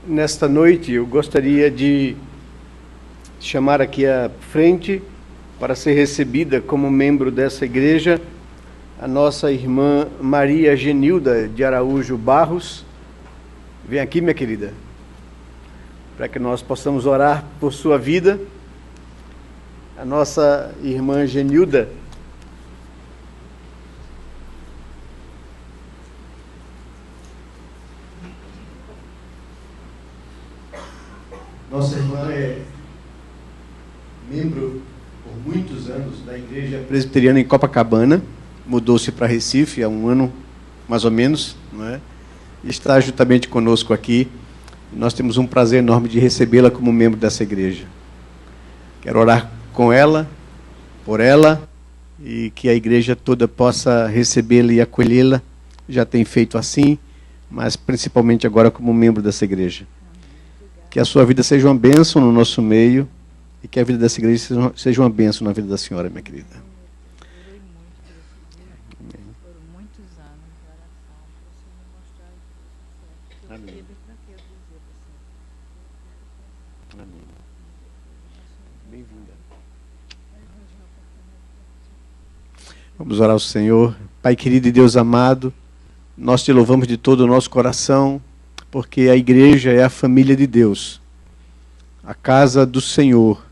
Nesta noite eu gostaria de chamar aqui à frente para ser recebida como membro dessa igreja a nossa irmã Maria Genilda de Araújo Barros. Vem aqui, minha querida, para que nós possamos orar por sua vida. A nossa irmã Genilda é membro por muitos anos da Igreja Presbiteriana em Copacabana, mudou-se para Recife há um ano, mais ou menos, não é? E está juntamente conosco aqui. Nós temos um prazer enorme de recebê-la como membro dessa igreja. Quero orar com ela, por ela, e que a igreja toda possa recebê-la e acolhê-la. Já tem feito assim, mas principalmente agora como membro dessa igreja. Que a sua vida seja uma bênção no nosso meio e que a vida dessa igreja seja uma bênção na vida da senhora, minha querida. Por muitos anos de oração, para o Senhor mostrar o que eu Amém. tive para que eu dizer para você. Amém. Bem-vinda. Vamos orar ao Senhor. Pai querido e Deus amado, nós te louvamos de todo o nosso coração, porque a igreja é a família de Deus, a casa do Senhor,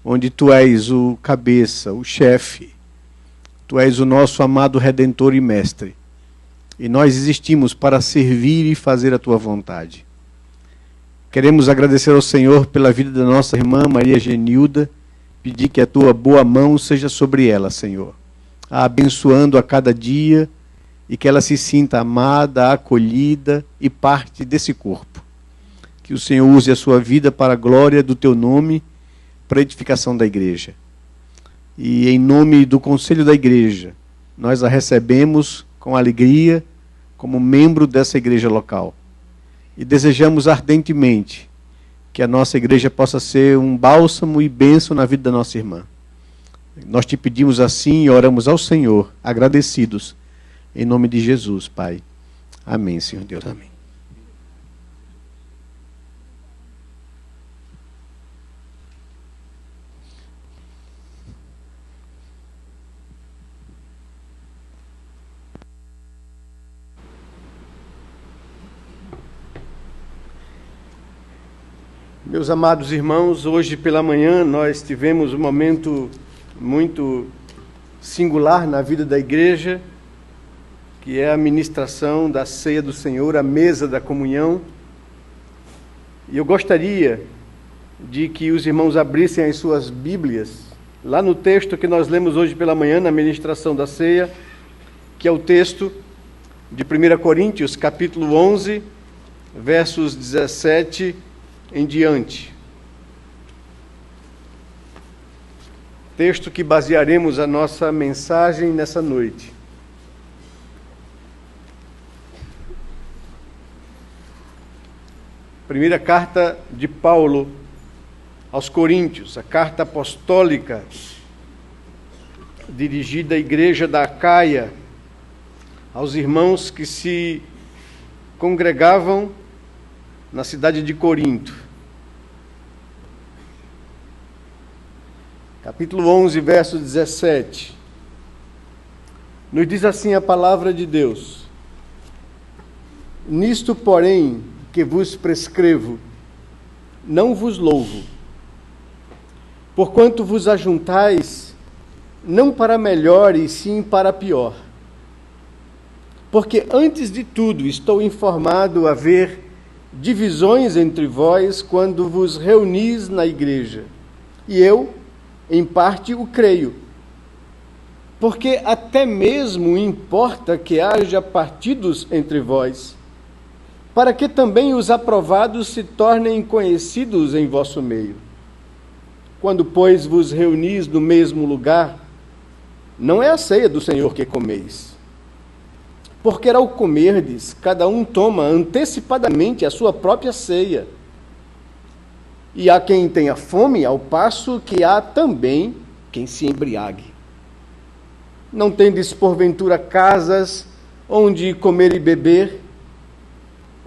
onde tu és o cabeça, o chefe, tu és o nosso amado Redentor e Mestre, e nós existimos para servir e fazer a tua vontade. Queremos agradecer ao Senhor pela vida da nossa irmã Maria Genilda, pedir que a tua boa mão seja sobre ela, Senhor, a abençoando a cada dia, e que ela se sinta amada, acolhida e parte desse corpo. Que o Senhor use a sua vida para a glória do teu nome, para a edificação da igreja. E em nome do conselho da igreja, nós a recebemos com alegria como membro dessa igreja local. E desejamos ardentemente que a nossa igreja possa ser um bálsamo e bênção na vida da nossa irmã. Nós te pedimos assim e oramos ao Senhor, agradecidos, em nome de Jesus, Pai. Amém, Senhor Deus. Amém. Meus amados irmãos, hoje pela manhã nós tivemos um momento muito singular na vida da igreja, que é a ministração da ceia do Senhor, a mesa da comunhão. E eu gostaria de que os irmãos abrissem as suas Bíblias, lá no texto que nós lemos hoje pela manhã, na ministração da ceia, que é o texto de 1 Coríntios, capítulo 11, versos 17 em diante. Texto que basearemos a nossa mensagem nessa noite. Primeira carta de Paulo aos Coríntios, a carta apostólica dirigida à igreja da Acaia, aos irmãos que se congregavam na cidade de Corinto. Capítulo 11, verso 17. Nos diz assim a palavra de Deus: Nisto, porém, que vos prescrevo, não vos louvo, porquanto vos ajuntais, não para melhor, e sim para pior. Porque antes de tudo estou informado haver divisões entre vós quando vos reunis na igreja, e eu, em parte, o creio. Porque até mesmo importa que haja partidos entre vós, para que também os aprovados se tornem conhecidos em vosso meio. Quando, pois, vos reunis no mesmo lugar, não é a ceia do Senhor que comeis. Porque ao comerdes, cada um toma antecipadamente a sua própria ceia. E há quem tenha fome, ao passo que há também quem se embriague. Não tendes, porventura, casas onde comer e beber?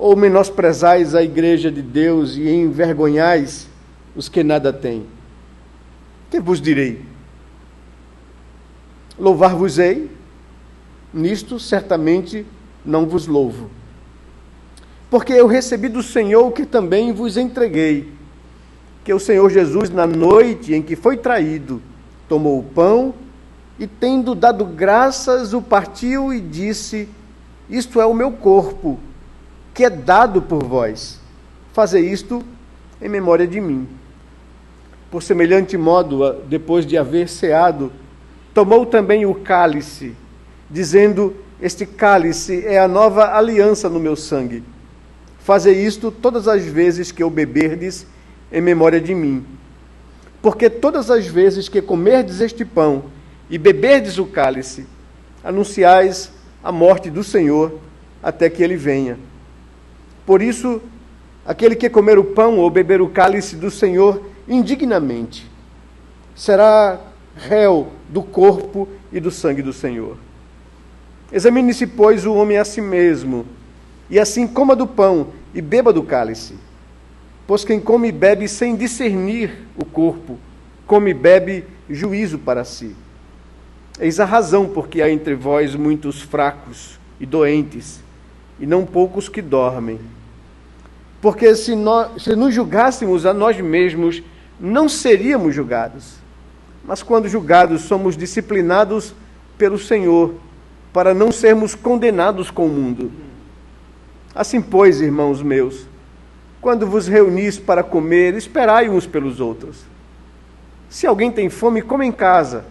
Ou menosprezais a igreja de Deus e envergonhais os que nada têm? Que vos direi? Louvar-vos-ei? Nisto certamente não vos louvo. Porque eu recebi do Senhor o que também vos entreguei, que o Senhor Jesus, na noite em que foi traído, tomou o pão e, tendo dado graças, o partiu e disse: isto é o meu corpo, que é dado por vós. Fazei isto em memória de mim. Por semelhante modo, depois de haver ceado, tomou também o cálice, dizendo: este cálice é a nova aliança no meu sangue. Fazei isto todas as vezes que o beberdes, em memória de mim. Porque todas as vezes que comerdes este pão e beberdes o cálice, anunciais a morte do Senhor até que ele venha. Por isso, aquele que comer o pão ou beber o cálice do Senhor indignamente será réu do corpo e do sangue do Senhor. Examine-se, pois, o homem a si mesmo, e assim coma do pão e beba do cálice. Pois quem come e bebe sem discernir o corpo, come e bebe juízo para si. Eis a razão porque há entre vós muitos fracos e doentes, e não poucos que dormem. Porque se nos julgássemos a nós mesmos, não seríamos julgados. Mas quando julgados, somos disciplinados pelo Senhor, para não sermos condenados com o mundo. Assim, pois, irmãos meus, quando vos reunis para comer, esperai uns pelos outros. Se alguém tem fome, coma em casa,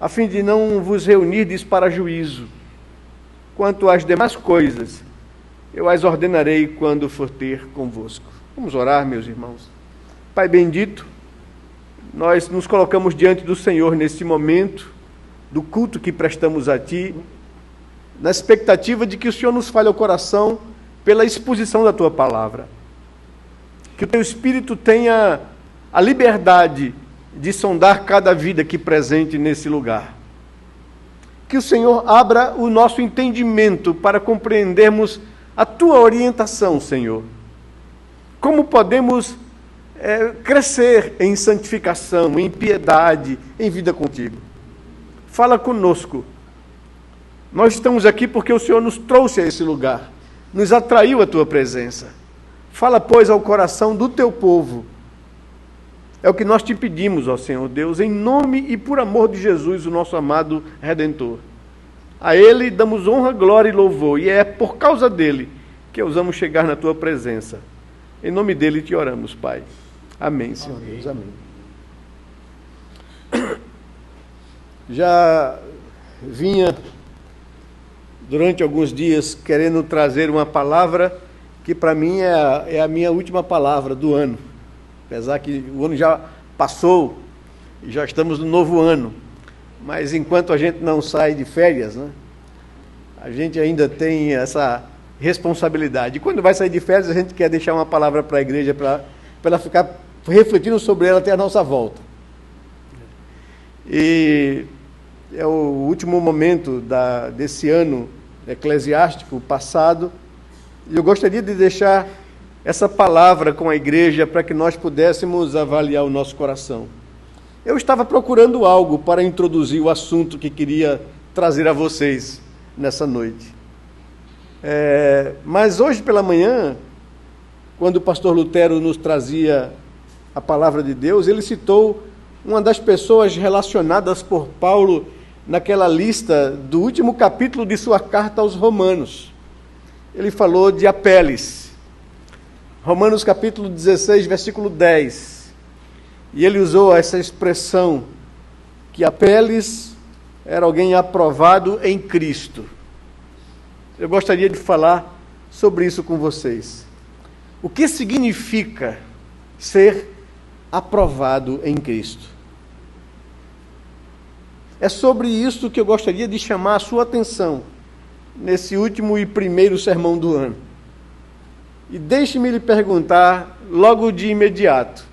a fim de não vos reunirdes para juízo. Quanto às demais coisas, eu as ordenarei quando for ter convosco. Vamos orar, meus irmãos. Pai bendito, nós nos colocamos diante do Senhor neste momento, do culto que prestamos a Ti, na expectativa de que o Senhor nos fale ao coração pela exposição da Tua palavra. Que o Teu Espírito tenha a liberdade de sondar cada vida aqui presente nesse lugar. Que o Senhor abra o nosso entendimento para compreendermos a Tua orientação, Senhor. Como podemos crescer em santificação, em piedade, em vida contigo. Fala conosco. Nós estamos aqui porque o Senhor nos trouxe a esse lugar, nos atraiu a Tua presença. Fala, pois, ao coração do Teu povo. É o que nós Te pedimos, ó Senhor Deus, em nome e por amor de Jesus, o nosso amado Redentor. A Ele damos honra, glória e louvor, e é por causa dEle que ousamos chegar na Tua presença. Em nome dEle Te oramos, Pai. Amém, Senhor Deus, amém. Já vinha durante alguns dias querendo trazer uma palavra que para mim é a minha última palavra do ano. Apesar que o ano já passou e já estamos no novo ano. Mas enquanto a gente não sai de férias, né, a gente ainda tem essa responsabilidade. E quando vai sair de férias, a gente quer deixar uma palavra para a igreja, para ela ficar refletindo sobre ela até a nossa volta. E é o último momento desse ano eclesiástico passado, e eu gostaria de deixar essa palavra com a igreja para que nós pudéssemos avaliar o nosso coração. Eu estava procurando algo para introduzir o assunto que queria trazer a vocês nessa noite. Mas hoje pela manhã, quando o pastor Lutero nos trazia a palavra de Deus, ele citou uma das pessoas relacionadas por Paulo naquela lista do último capítulo de sua carta aos Romanos. Ele falou de Apeles. Romanos capítulo 16, versículo 10. E ele usou essa expressão, que Apeles era alguém aprovado em Cristo. Eu gostaria de falar sobre isso com vocês. O que significa ser aprovado em Cristo? É sobre isso que eu gostaria de chamar a sua atenção nesse último e primeiro sermão do ano. E deixe-me lhe perguntar logo de imediato: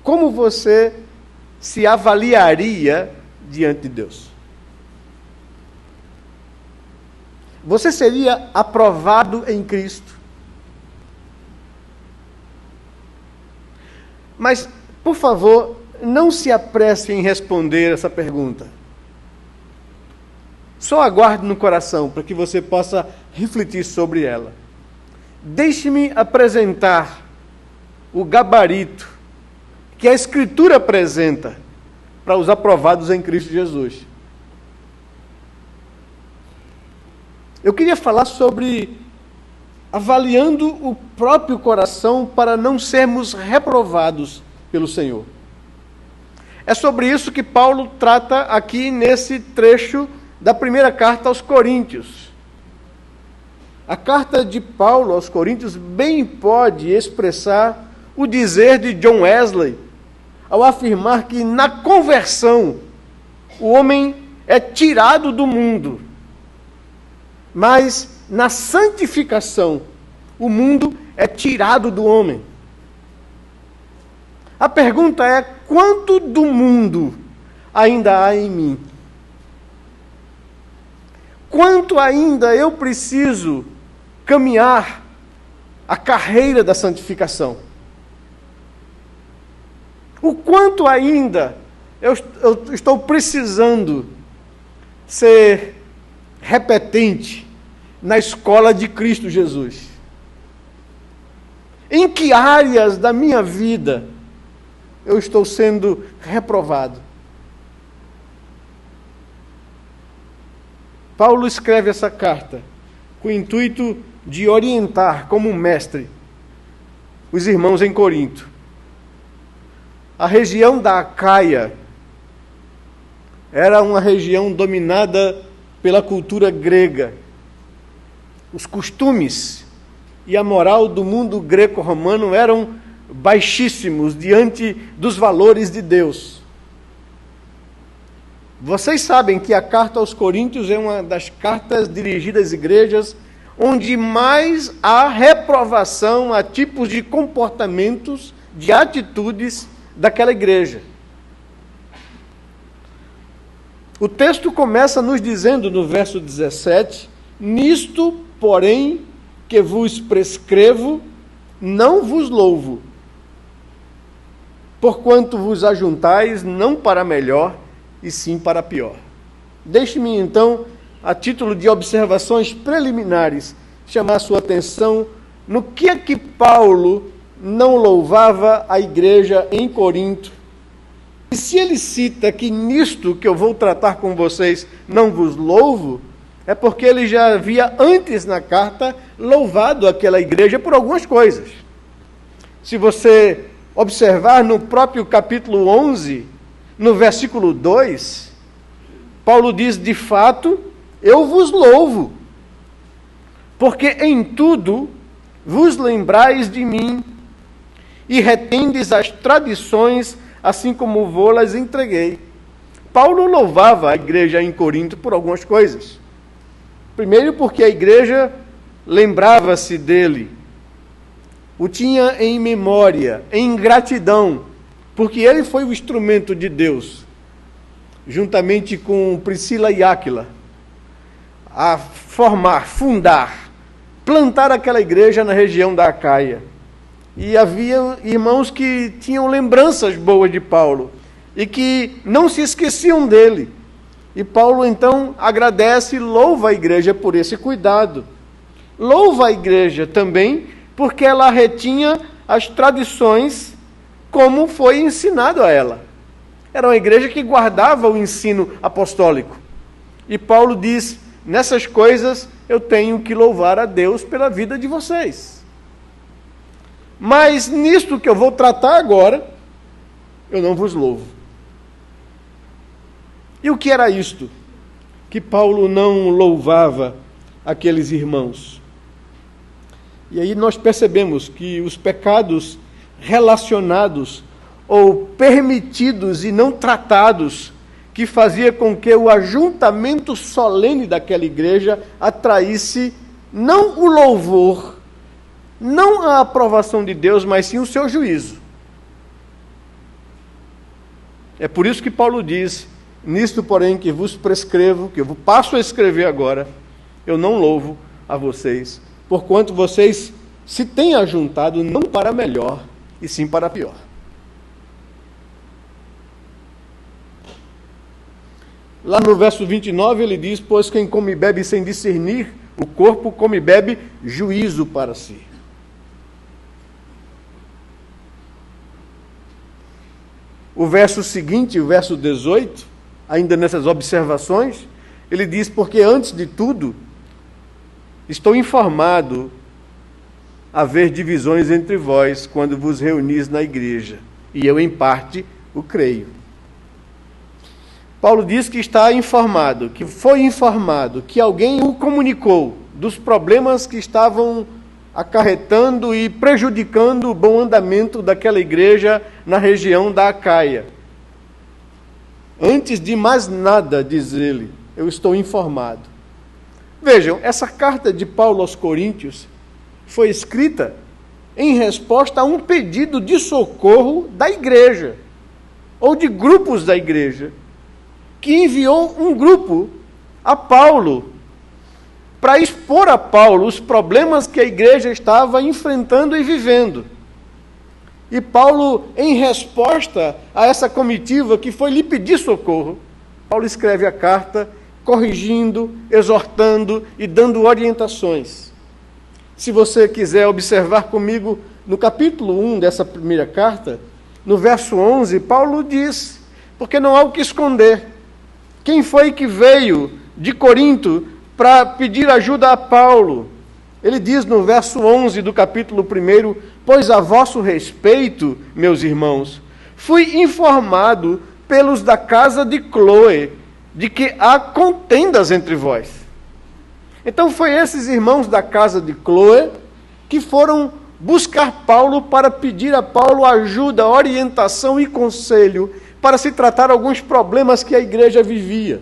como você se avaliaria diante de Deus? Você seria aprovado em Cristo? Mas, por favor, não se apresse em responder essa pergunta. Só aguarde no coração para que você possa refletir sobre ela. Deixe-me apresentar o gabarito que a Escritura apresenta para os aprovados em Cristo Jesus. Eu queria falar sobre avaliando o próprio coração para não sermos reprovados pelo Senhor. É sobre isso que Paulo trata aqui nesse trecho da primeira carta aos Coríntios. A carta de Paulo aos Coríntios bem pode expressar o dizer de John Wesley ao afirmar que na conversão o homem é tirado do mundo, mas na santificação o mundo é tirado do homem. A pergunta é: quanto do mundo ainda há em mim? Quanto ainda eu preciso caminhar a carreira da santificação? O quanto ainda eu estou precisando ser repetente na escola de Cristo Jesus? Em que áreas da minha vida eu estou sendo reprovado? Paulo escreve essa carta com o intuito de orientar como mestre os irmãos em Corinto. A região da Acaia era uma região dominada pela cultura grega. Os costumes e a moral do mundo greco-romano eram baixíssimos diante dos valores de Deus. Vocês sabem que a carta aos Coríntios é uma das cartas dirigidas às igrejas onde mais há reprovação a tipos de comportamentos, de atitudes daquela igreja. O texto começa nos dizendo no verso 17: nisto, porém, que vos prescrevo, não vos louvo, porquanto vos ajuntais não para melhor, e sim para pior. Deixe-me, então, a título de observações preliminares, chamar a sua atenção no que é que Paulo não louvava a igreja em Corinto. E se ele cita que nisto que eu vou tratar com vocês não vos louvo, é porque ele já havia antes na carta louvado aquela igreja por algumas coisas. Se você observar no próprio capítulo 11, no versículo 2, Paulo diz: de fato, eu vos louvo, porque em tudo vos lembrais de mim e retendes as tradições, assim como vô-las entreguei. Paulo louvava a igreja em Corinto por algumas coisas. Primeiro, porque a igreja lembrava-se dele, o tinha em memória, em gratidão, porque ele foi o instrumento de Deus, juntamente com Priscila e Áquila, a formar, fundar, plantar aquela igreja na região da Acaia. E havia irmãos que tinham lembranças boas de Paulo e que não se esqueciam dele. E Paulo então agradece e louva a igreja por esse cuidado. Louva a igreja também porque ela retinha as tradições como foi ensinado a ela. Era uma igreja que guardava o ensino apostólico. E Paulo diz: nessas coisas eu tenho que louvar a Deus pela vida de vocês. Mas nisto que eu vou tratar agora, eu não vos louvo. E o que era isto que Paulo não louvava aqueles irmãos? E aí nós percebemos que os pecados relacionados ou permitidos e não tratados, que fazia com que o ajuntamento solene daquela igreja atraísse não o louvor, não a aprovação de Deus, mas sim o seu juízo. É por isso que Paulo diz: nisto, porém, que vos prescrevo, que eu passo a escrever agora, eu não louvo a vocês, porquanto vocês se têm ajuntado não para melhor, e sim para pior. Lá no verso 29 ele diz: pois quem come e bebe sem discernir o corpo, come e bebe juízo para si. O verso seguinte, o verso 18, ainda nessas observações, ele diz: porque antes de tudo, estou informado haver divisões entre vós quando vos reunis na igreja, e eu em parte o creio. Paulo diz que está informado, que foi informado, que alguém o comunicou dos problemas que estavam acarretando e prejudicando o bom andamento daquela igreja na região da Acaia. Antes de mais nada, diz ele, eu estou informado. Vejam, essa carta de Paulo aos Coríntios foi escrita em resposta a um pedido de socorro da igreja, ou de grupos da igreja, que enviou um grupo a Paulo para expor a Paulo os problemas que a igreja estava enfrentando e vivendo. E Paulo, em resposta a essa comitiva que foi lhe pedir socorro, Paulo escreve a carta corrigindo, exortando e dando orientações. Se você quiser observar comigo, no capítulo 1 dessa primeira carta, no verso 11, Paulo diz: porque não há o que esconder. Quem foi que veio de Corinto para pedir ajuda a Paulo? Ele diz no verso 11 do capítulo 1, pois a vosso respeito, meus irmãos, fui informado pelos da casa de Cloe, de que há contendas entre vós. Então foi esses irmãos da casa de Cloe que foram buscar Paulo para pedir a Paulo ajuda, orientação e conselho para se tratar alguns problemas que a igreja vivia.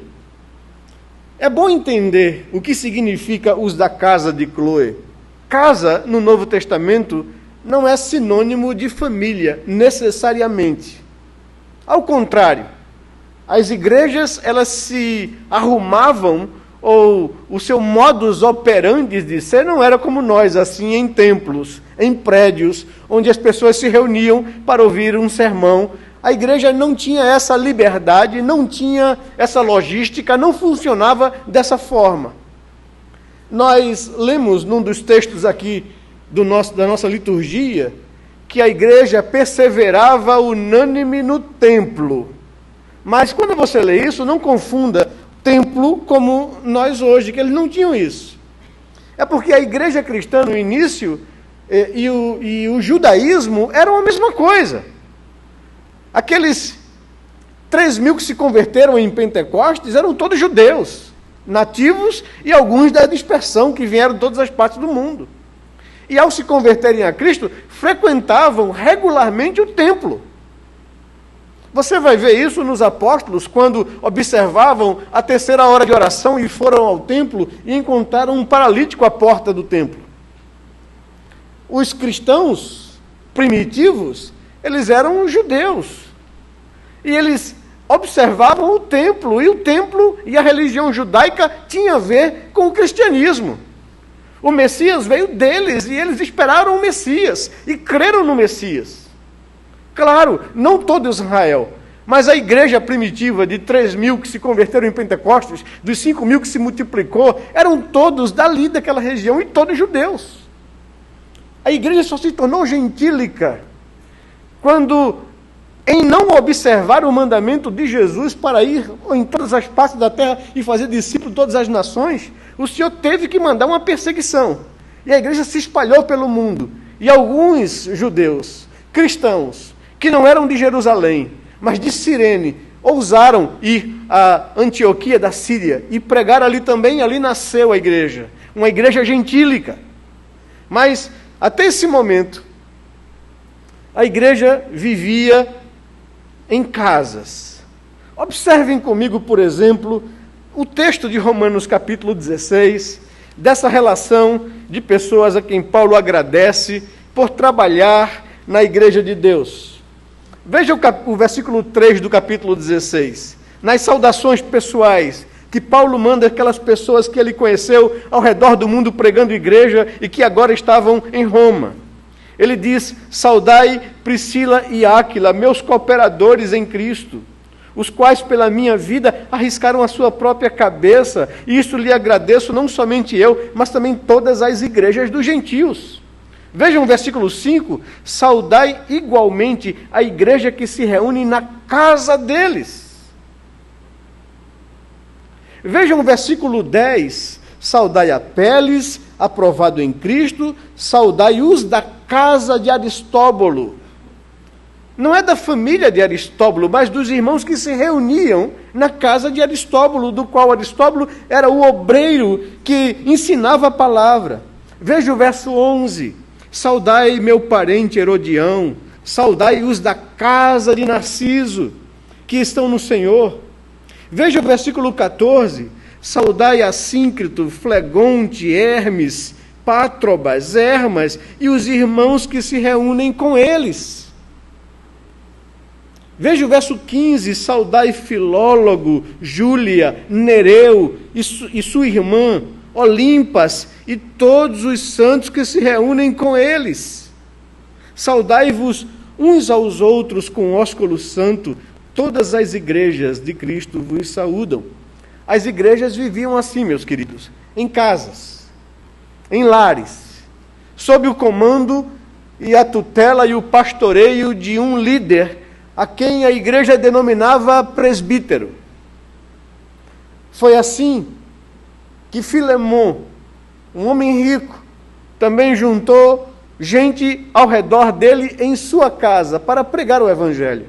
É bom entender o que significa os da casa de Cloe. Casa, no Novo Testamento, não é sinônimo de família, necessariamente. Ao contrário, as igrejas, elas se arrumavam, ou o seu modus operandi de ser não era como nós, assim, em templos, em prédios, onde as pessoas se reuniam para ouvir um sermão. A igreja não tinha essa liberdade, não tinha essa logística, não funcionava dessa forma. Nós lemos num dos textos aqui da nossa liturgia que a igreja perseverava unânime no templo. Mas quando você lê isso, não confunda templo como nós hoje, que eles não tinham isso. É porque a igreja cristã no início e o judaísmo eram a mesma coisa. Aqueles 3.000 que se converteram em Pentecostes eram todos judeus, nativos e alguns da dispersão que vieram de todas as partes do mundo. E ao se converterem a Cristo, frequentavam regularmente o templo. Você vai ver isso nos apóstolos, quando observavam a terceira hora de oração e foram ao templo e encontraram um paralítico à porta do templo. Os cristãos primitivos, eles eram judeus. E eles observavam o templo, e o templo e a religião judaica tinham a ver com o cristianismo. O Messias veio deles, e eles esperaram o Messias, e creram no Messias. Claro, não todo Israel, mas a igreja primitiva de 3.000 que se converteram em Pentecostes, dos 5.000 que se multiplicou, eram todos dali daquela região, e todos judeus. A igreja só se tornou gentílica quando, em não observar o mandamento de Jesus para ir em todas as partes da terra e fazer discípulos de todas as nações, o Senhor teve que mandar uma perseguição. E a igreja se espalhou pelo mundo. E alguns judeus, cristãos, que não eram de Jerusalém, mas de Cirene, ousaram ir a Antioquia da Síria e pregar ali também. Ali nasceu a igreja, uma igreja gentílica. Mas, até esse momento, a igreja vivia em casas. Observem comigo, por exemplo, o texto de Romanos capítulo 16, dessa relação de pessoas a quem Paulo agradece por trabalhar na igreja de Deus. Veja o versículo 3 do capítulo 16. Nas saudações pessoais que Paulo manda aquelas pessoas que ele conheceu ao redor do mundo pregando igreja e que agora estavam em Roma. Ele diz: saudai Priscila e Áquila, meus cooperadores em Cristo, os quais pela minha vida arriscaram a sua própria cabeça, e isso lhe agradeço, não somente eu, mas também todas as igrejas dos gentios. Vejam o versículo 5, saudai igualmente a igreja que se reúne na casa deles. Vejam o versículo 10, saudai Apeles, aprovado em Cristo, saudai os da casa de Aristóbulo. Não é da família de Aristóbulo, mas dos irmãos que se reuniam na casa de Aristóbulo, do qual Aristóbulo era o obreiro que ensinava a palavra. Veja o verso 11. Saudai meu parente Herodião, saudai os da casa de Narciso, que estão no Senhor. Veja o versículo 14. Saudai Assíncrito, Flegonte, Hermes, Pátrobas, Hermas e os irmãos que se reúnem com eles. Veja o verso 15, saudai Filólogo, Júlia, Nereu e sua irmã, Olimpas e todos os santos que se reúnem com eles. Saudai-vos uns aos outros com ósculo santo, todas as igrejas de Cristo vos saúdam. As igrejas viviam assim, meus queridos, em casas, em lares, sob o comando e a tutela e o pastoreio de um líder, a quem a igreja denominava presbítero. Foi assim que Filemon, um homem rico, também juntou gente ao redor dele em sua casa para pregar o evangelho.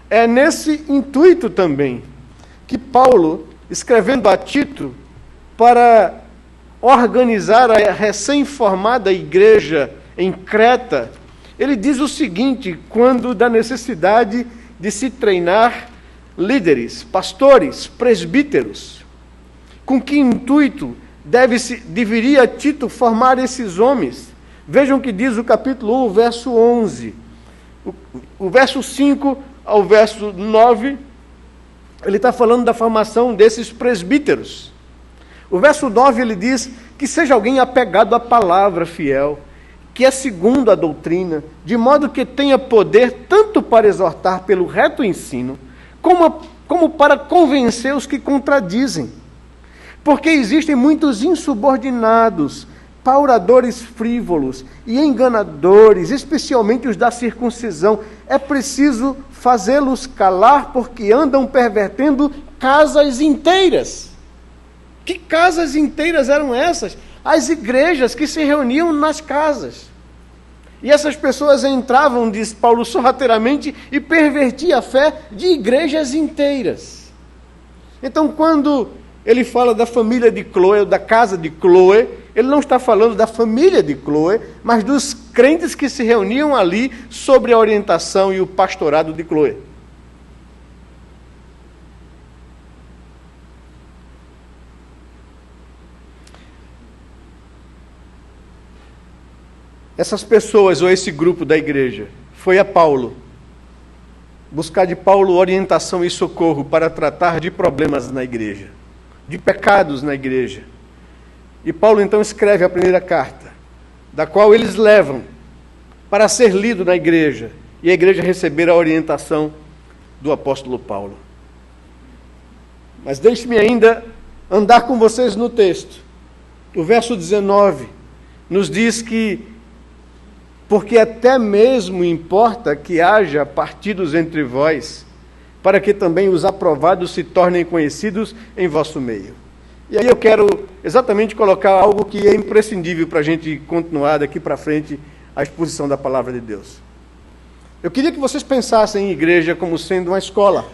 É nesse intuito também que Paulo, escrevendo a Tito para organizar a recém-formada igreja em Creta, ele diz o seguinte, quando da necessidade de se treinar líderes, pastores, presbíteros. Com que intuito deveria Tito formar esses homens? Vejam o que diz o capítulo 1, verso 11. O verso 5 ao verso 9, ele está falando da formação desses presbíteros. O verso 9 ele diz que seja alguém apegado à palavra fiel, que é segundo a doutrina, de modo que tenha poder tanto para exortar pelo reto ensino, como para convencer os que contradizem. Porque existem muitos insubordinados, pauradores frívolos e enganadores, especialmente os da circuncisão. É preciso fazê-los calar, porque andam pervertendo casas inteiras. Que casas inteiras eram essas? As igrejas que se reuniam nas casas. E essas pessoas entravam, diz Paulo, sorrateiramente e pervertiam a fé de igrejas inteiras. Então, quando ele fala da família de Cloé, ou da casa de Cloé, ele não está falando da família de Cloé, mas dos crentes que se reuniam ali sobre a orientação e o pastorado de Cloé. Essas pessoas, ou esse grupo da igreja, foi a Paulo, buscar de Paulo orientação e socorro para tratar de problemas na igreja, de pecados na igreja. E Paulo então escreve a primeira carta, da qual eles levam para ser lido na igreja, e a igreja receber a orientação do apóstolo Paulo. Mas deixe-me ainda andar com vocês no texto. O verso 19 nos diz que porque até mesmo importa que haja partidos entre vós, para que também os aprovados se tornem conhecidos em vosso meio. E aí eu quero exatamente colocar algo que é imprescindível para a gente continuar daqui para frente a exposição da palavra de Deus. Eu queria que vocês pensassem em igreja como sendo uma escola.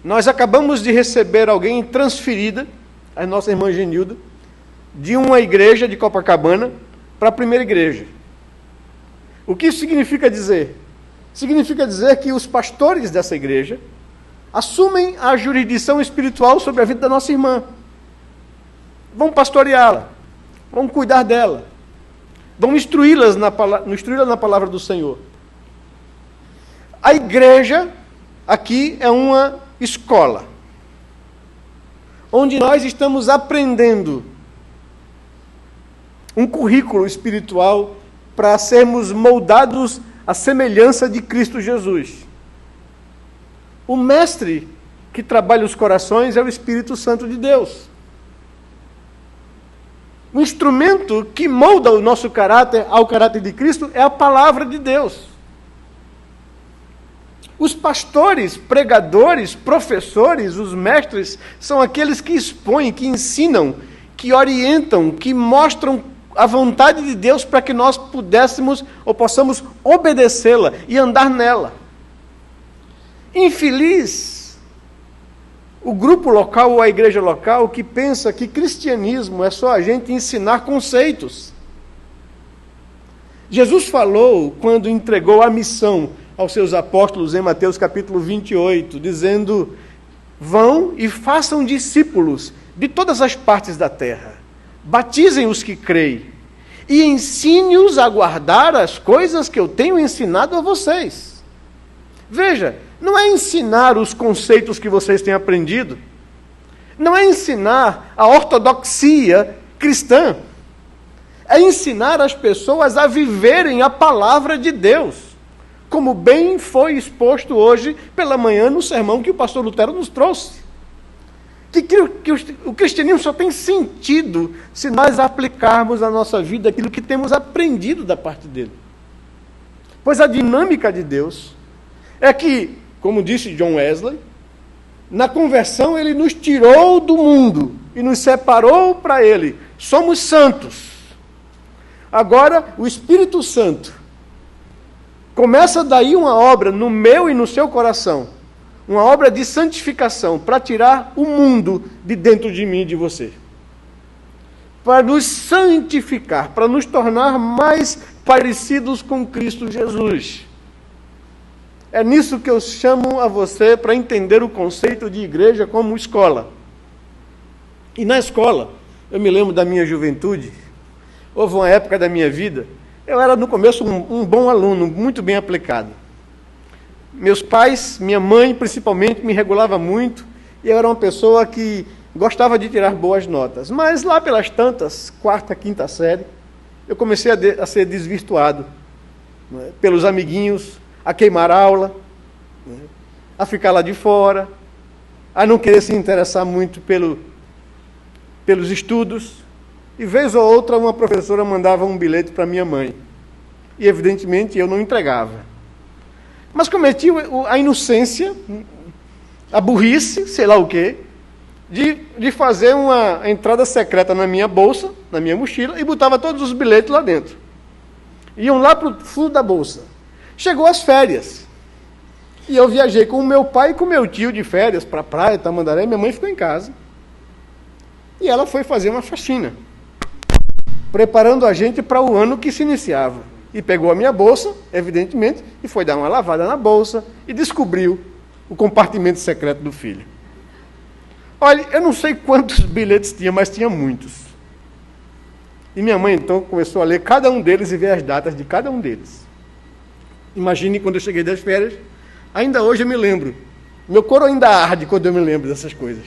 Nós acabamos de receber alguém transferida, a nossa irmã Genilda, de uma igreja de Copacabana para a primeira igreja. O que isso significa dizer? Significa dizer que os pastores dessa igreja assumem a jurisdição espiritual sobre a vida da nossa irmã. Vão pastoreá-la, vão cuidar dela, vão instruí-la na palavra do Senhor. A igreja aqui é uma escola, onde nós estamos aprendendo um currículo espiritual para sermos moldados à semelhança de Cristo Jesus. O mestre que trabalha os corações é o Espírito Santo de Deus. O instrumento que molda o nosso caráter ao caráter de Cristo é a palavra de Deus. Os pastores, pregadores, professores, os mestres, são aqueles que expõem, que ensinam, que orientam, que mostram a vontade de Deus para que nós pudéssemos ou possamos obedecê-la e andar nela. Infeliz o grupo local ou a igreja local que pensa que cristianismo é só a gente ensinar conceitos. Jesus falou quando entregou a missão aos seus apóstolos em Mateus capítulo 28, dizendo: vão e façam discípulos de todas as partes da terra, batizem os que creem e ensine-os a guardar as coisas que eu tenho ensinado a vocês. Veja, não é ensinar os conceitos que vocês têm aprendido, não é ensinar a ortodoxia cristã, é ensinar as pessoas a viverem a palavra de Deus, como bem foi exposto hoje pela manhã no sermão que o pastor Lutero nos trouxe. Que o cristianismo só tem sentido se nós aplicarmos na nossa vida aquilo que temos aprendido da parte dele. Pois a dinâmica de Deus é que, como disse John Wesley, na conversão ele nos tirou do mundo e nos separou para ele. Somos santos. Agora, o Espírito Santo começa daí uma obra no meu e no seu coração, uma obra de santificação para tirar o mundo de dentro de mim e de você. Para nos santificar, para nos tornar mais parecidos com Cristo Jesus. É nisso que eu chamo a você para entender o conceito de igreja como escola. E na escola, eu me lembro da minha juventude, houve uma época da minha vida, eu era no começo um bom aluno, muito bem aplicado. Meus pais, minha mãe principalmente, me regulava muito, e eu era uma pessoa que gostava de tirar boas notas. Mas lá pelas tantas, quarta, quinta série, eu comecei a ser desvirtuado, né, pelos amiguinhos, a queimar aula, né, a ficar lá de fora, a não querer se interessar muito pelos estudos. E vez ou outra uma professora mandava um bilhete para minha mãe. E evidentemente eu não entregava. Mas cometi a inocência, a burrice, sei lá o quê, de fazer uma entrada secreta na minha bolsa, na minha mochila, e botava todos os bilhetes lá dentro. Iam lá para o fundo da bolsa. Chegou as férias. E eu viajei com o meu pai e com o meu tio de férias para a praia, Tamandaré, e minha mãe ficou em casa. E ela foi fazer uma faxina, preparando a gente para o ano que se iniciava. E pegou a minha bolsa, evidentemente, e foi dar uma lavada na bolsa e descobriu o compartimento secreto do filho. Olha, eu não sei quantos bilhetes tinha, mas tinha muitos. E minha mãe, então, começou a ler cada um deles e ver as datas de cada um deles. Imagine quando eu cheguei das férias, ainda hoje eu me lembro. Meu couro ainda arde quando eu me lembro dessas coisas.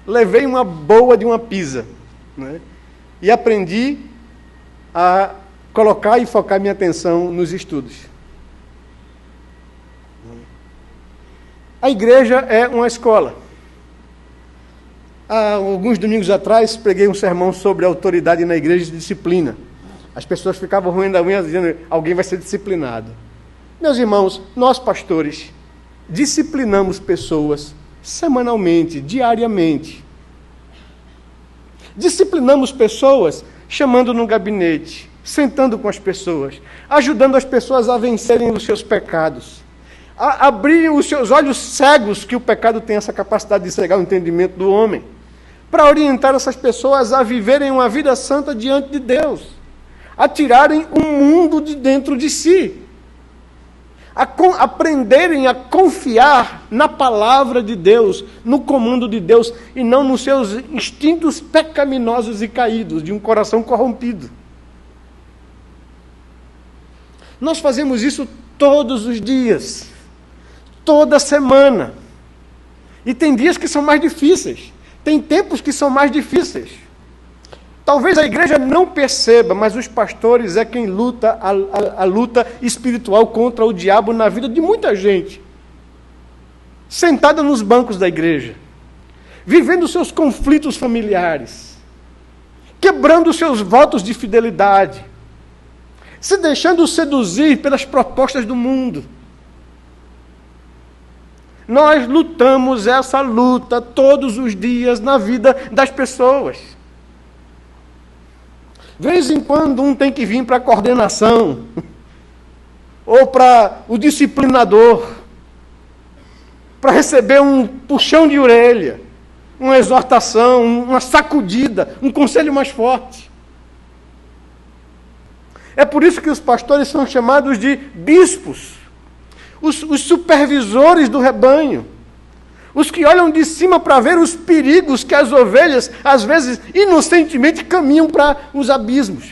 Levei uma boa de uma pizza, né? E aprendi a colocar e focar minha atenção nos estudos. A igreja é uma escola. Há alguns domingos atrás, preguei um sermão sobre autoridade na igreja e disciplina. As pessoas ficavam roendo a unha dizendo: alguém vai ser disciplinado. Meus irmãos, nós pastores disciplinamos pessoas semanalmente, diariamente. Disciplinamos pessoas chamando no gabinete, sentando com as pessoas, ajudando as pessoas a vencerem os seus pecados, a abrirem os seus olhos cegos, que o pecado tem essa capacidade de cegar o entendimento do homem, para orientar essas pessoas a viverem uma vida santa diante de Deus, a tirarem o mundo de dentro de si, aprenderem a confiar na palavra de Deus, no comando de Deus, e não nos seus instintos pecaminosos e caídos, de um coração corrompido. Nós fazemos isso todos os dias, toda semana. E tem dias que são mais difíceis, tem tempos que são mais difíceis. Talvez a igreja não perceba, mas os pastores é quem luta a luta espiritual contra o diabo na vida de muita gente. sentada nos bancos da igreja, vivendo seus conflitos familiares, quebrando seus votos de fidelidade, se deixando seduzir pelas propostas do mundo. Nós lutamos essa luta todos os dias na vida das pessoas. De vez em quando um tem que vir para a coordenação, ou para o disciplinador, para receber um puxão de orelha, uma exortação, uma sacudida, um conselho mais forte. É por isso que os pastores são chamados de bispos, os supervisores do rebanho, os que olham de cima para ver os perigos que as ovelhas, às vezes, inocentemente caminham para os abismos,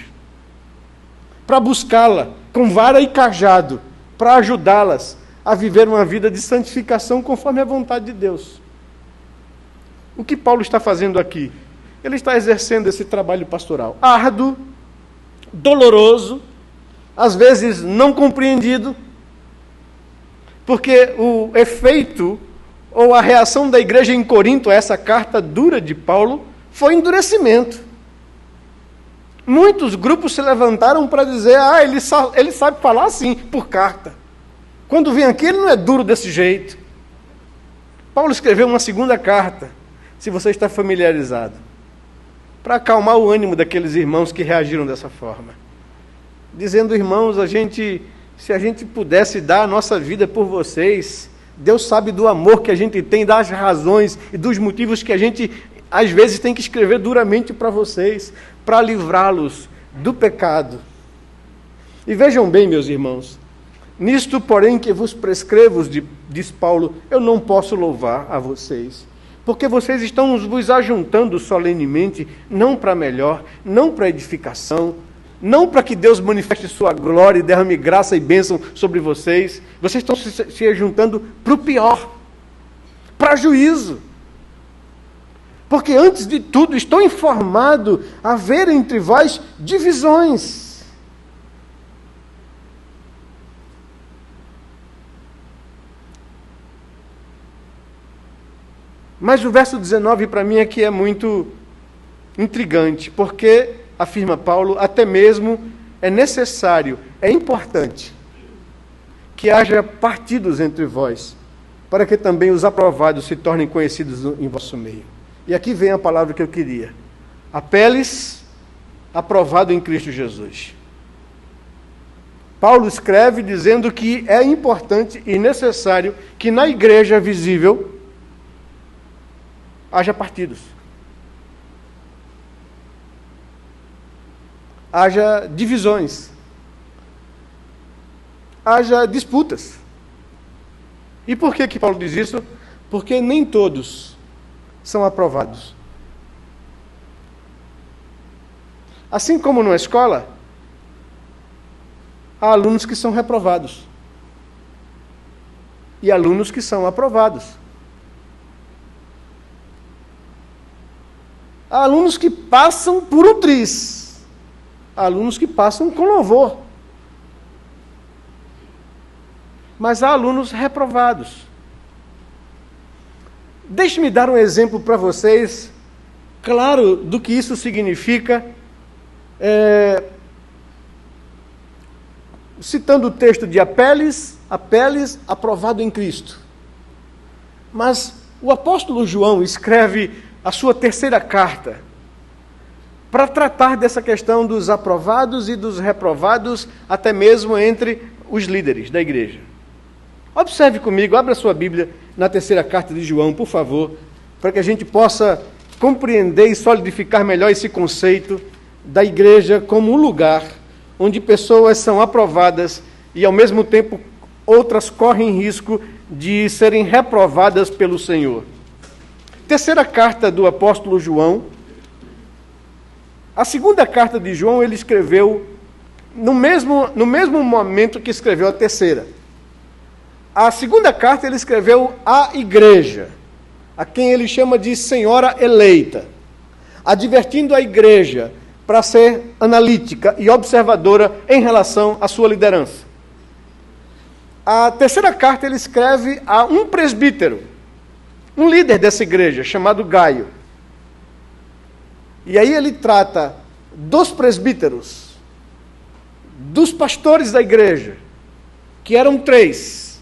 para buscá-la com vara e cajado, para ajudá-las a viver uma vida de santificação conforme a vontade de Deus. O que Paulo está fazendo aqui? Ele está exercendo esse trabalho pastoral árduo, doloroso, às vezes não compreendido, porque o efeito ou a reação da igreja em Corinto a essa carta dura de Paulo foi endurecimento. Muitos grupos se levantaram para dizer, ele sabe falar assim, por carta. Quando vem aqui, ele não é duro desse jeito. Paulo escreveu uma segunda carta, se você está familiarizado, para acalmar o ânimo daqueles irmãos que reagiram dessa forma. Dizendo, irmãos, se a gente pudesse dar a nossa vida por vocês, Deus sabe do amor que a gente tem, das razões e dos motivos que a gente, às vezes, tem que escrever duramente para vocês, para livrá-los do pecado. E vejam bem, meus irmãos, nisto, porém, que vos prescrevo, diz Paulo, eu não posso louvar a vocês, porque vocês estão vos ajuntando solenemente, não para melhor, não para edificação, não para que Deus manifeste sua glória e derrame graça e bênção sobre vocês. Vocês estão se ajuntando para o pior, para juízo. Porque antes de tudo, estou informado a haver entre vós divisões. Mas o verso 19 para mim aqui é muito intrigante, porque, afirma Paulo, até mesmo é necessário, é importante que haja partidos entre vós, para que também os aprovados se tornem conhecidos em vosso meio. E aqui vem a palavra que eu queria. Apeles, aprovado em Cristo Jesus. Paulo escreve dizendo que é importante e necessário que na igreja visível haja partidos. Haja divisões. Haja disputas. E por que Paulo diz isso? Porque nem todos são aprovados. Assim como na escola, há alunos que são reprovados e alunos que são aprovados. Há alunos que passam por um triz, há alunos que passam com louvor, mas há alunos reprovados. Deixe-me dar um exemplo para vocês, claro, do que isso significa, citando o texto de Apeles, aprovado em Cristo. Mas o apóstolo João escreve a sua terceira carta para tratar dessa questão dos aprovados e dos reprovados, até mesmo entre os líderes da igreja. Observe comigo, abra sua Bíblia na terceira carta de João, por favor, para que a gente possa compreender e solidificar melhor esse conceito da igreja como um lugar onde pessoas são aprovadas e, ao mesmo tempo, outras correm risco de serem reprovadas pelo Senhor. Terceira carta do apóstolo João. A segunda carta de João ele escreveu no mesmo momento que escreveu a terceira. A segunda carta ele escreveu à igreja, a quem ele chama de senhora eleita, advertindo a igreja para ser analítica e observadora em relação à sua liderança. a terceira carta ele escreve a um presbítero, um líder dessa igreja, chamado Gaio. E aí ele trata dos presbíteros, dos pastores da igreja, que eram 3: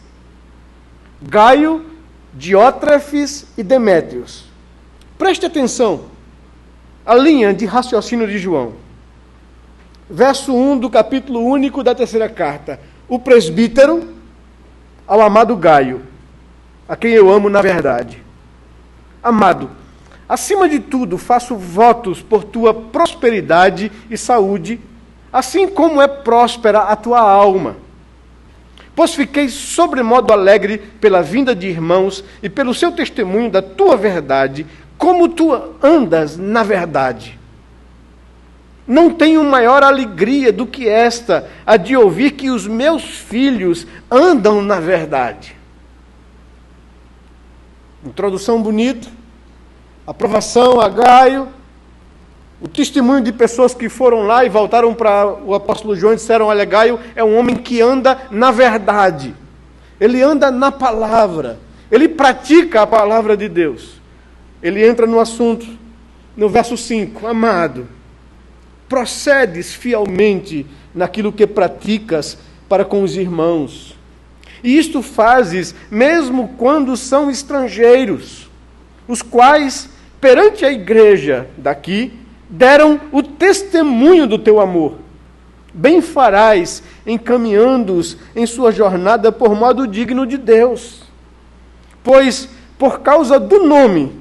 Gaio, Diótrefes e Demétrios. Preste atenção à linha de raciocínio de João. Verso 1 do capítulo único da terceira carta. O presbítero ao amado Gaio, a quem eu amo na verdade. Amado, acima de tudo faço votos por tua prosperidade e saúde, assim como é próspera a tua alma. Pois fiquei sobremodo alegre pela vinda de irmãos e pelo seu testemunho da tua verdade, como tu andas na verdade. Não tenho maior alegria do que esta, a de ouvir que os meus filhos andam na verdade. Introdução bonita, aprovação a Gaio, o testemunho de pessoas que foram lá e voltaram para o apóstolo João e disseram: olha, Gaio é um homem que anda na verdade, ele anda na palavra, ele pratica a palavra de Deus. Ele entra no assunto, no verso 5, amado, procedes fielmente naquilo que praticas para com os irmãos, e isto fazes mesmo quando são estrangeiros, os quais, perante a igreja daqui, deram o testemunho do teu amor. Bem farás encaminhando-os em sua jornada por modo digno de Deus. Pois, por causa do nome,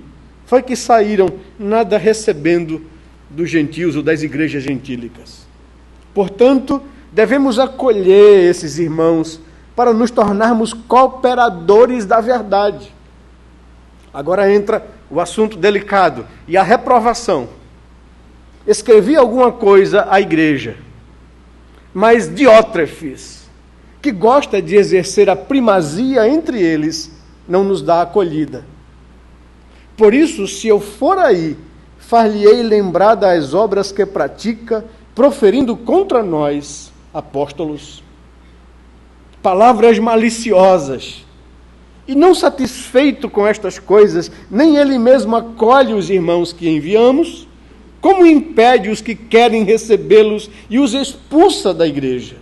foi que saíram, nada recebendo dos gentios ou das igrejas gentílicas. Portanto, devemos acolher esses irmãos para nos tornarmos cooperadores da verdade. Agora entra o assunto delicado e a reprovação. Escrevi alguma coisa à igreja, mas Diótrefes, que gosta de exercer a primazia entre eles, não nos dá acolhida. Por isso, se eu for aí, far-lhe-ei lembrar das obras que pratica, proferindo contra nós, apóstolos, palavras maliciosas. E não satisfeito com estas coisas, nem ele mesmo acolhe os irmãos que enviamos, como impede os que querem recebê-los e os expulsa da igreja.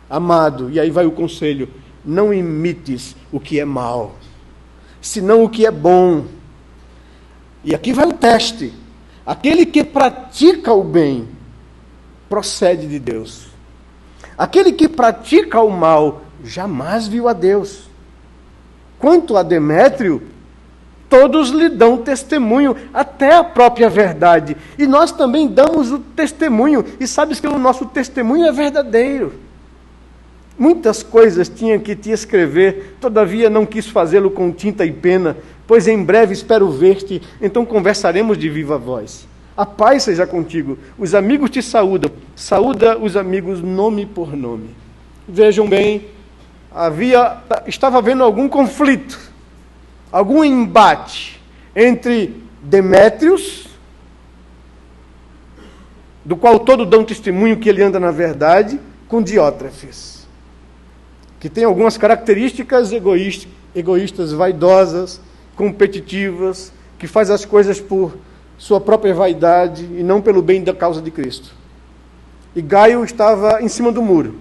Amado, e aí vai o conselho, não imites o que é mal, senão o que é bom. E aqui vai o teste. Aquele que pratica o bem procede de Deus. Aquele que pratica o mal jamais viu a Deus. Quanto a Demétrio, todos lhe dão testemunho, até a própria verdade. E nós também damos o testemunho. E sabes que o nosso testemunho é verdadeiro. Muitas coisas tinha que te escrever, todavia não quis fazê-lo com tinta e pena, pois em breve espero ver-te, então conversaremos de viva voz. A paz seja contigo, os amigos te saúdam, saúda os amigos nome por nome. Vejam bem, estava havendo algum conflito, algum embate entre Demétrios, do qual todos dão testemunho que ele anda na verdade, com Diótrefes, que tem algumas características egoístas, vaidosas, competitivas, que faz as coisas por sua própria vaidade e não pelo bem da causa de Cristo. E Gaio estava em cima do muro.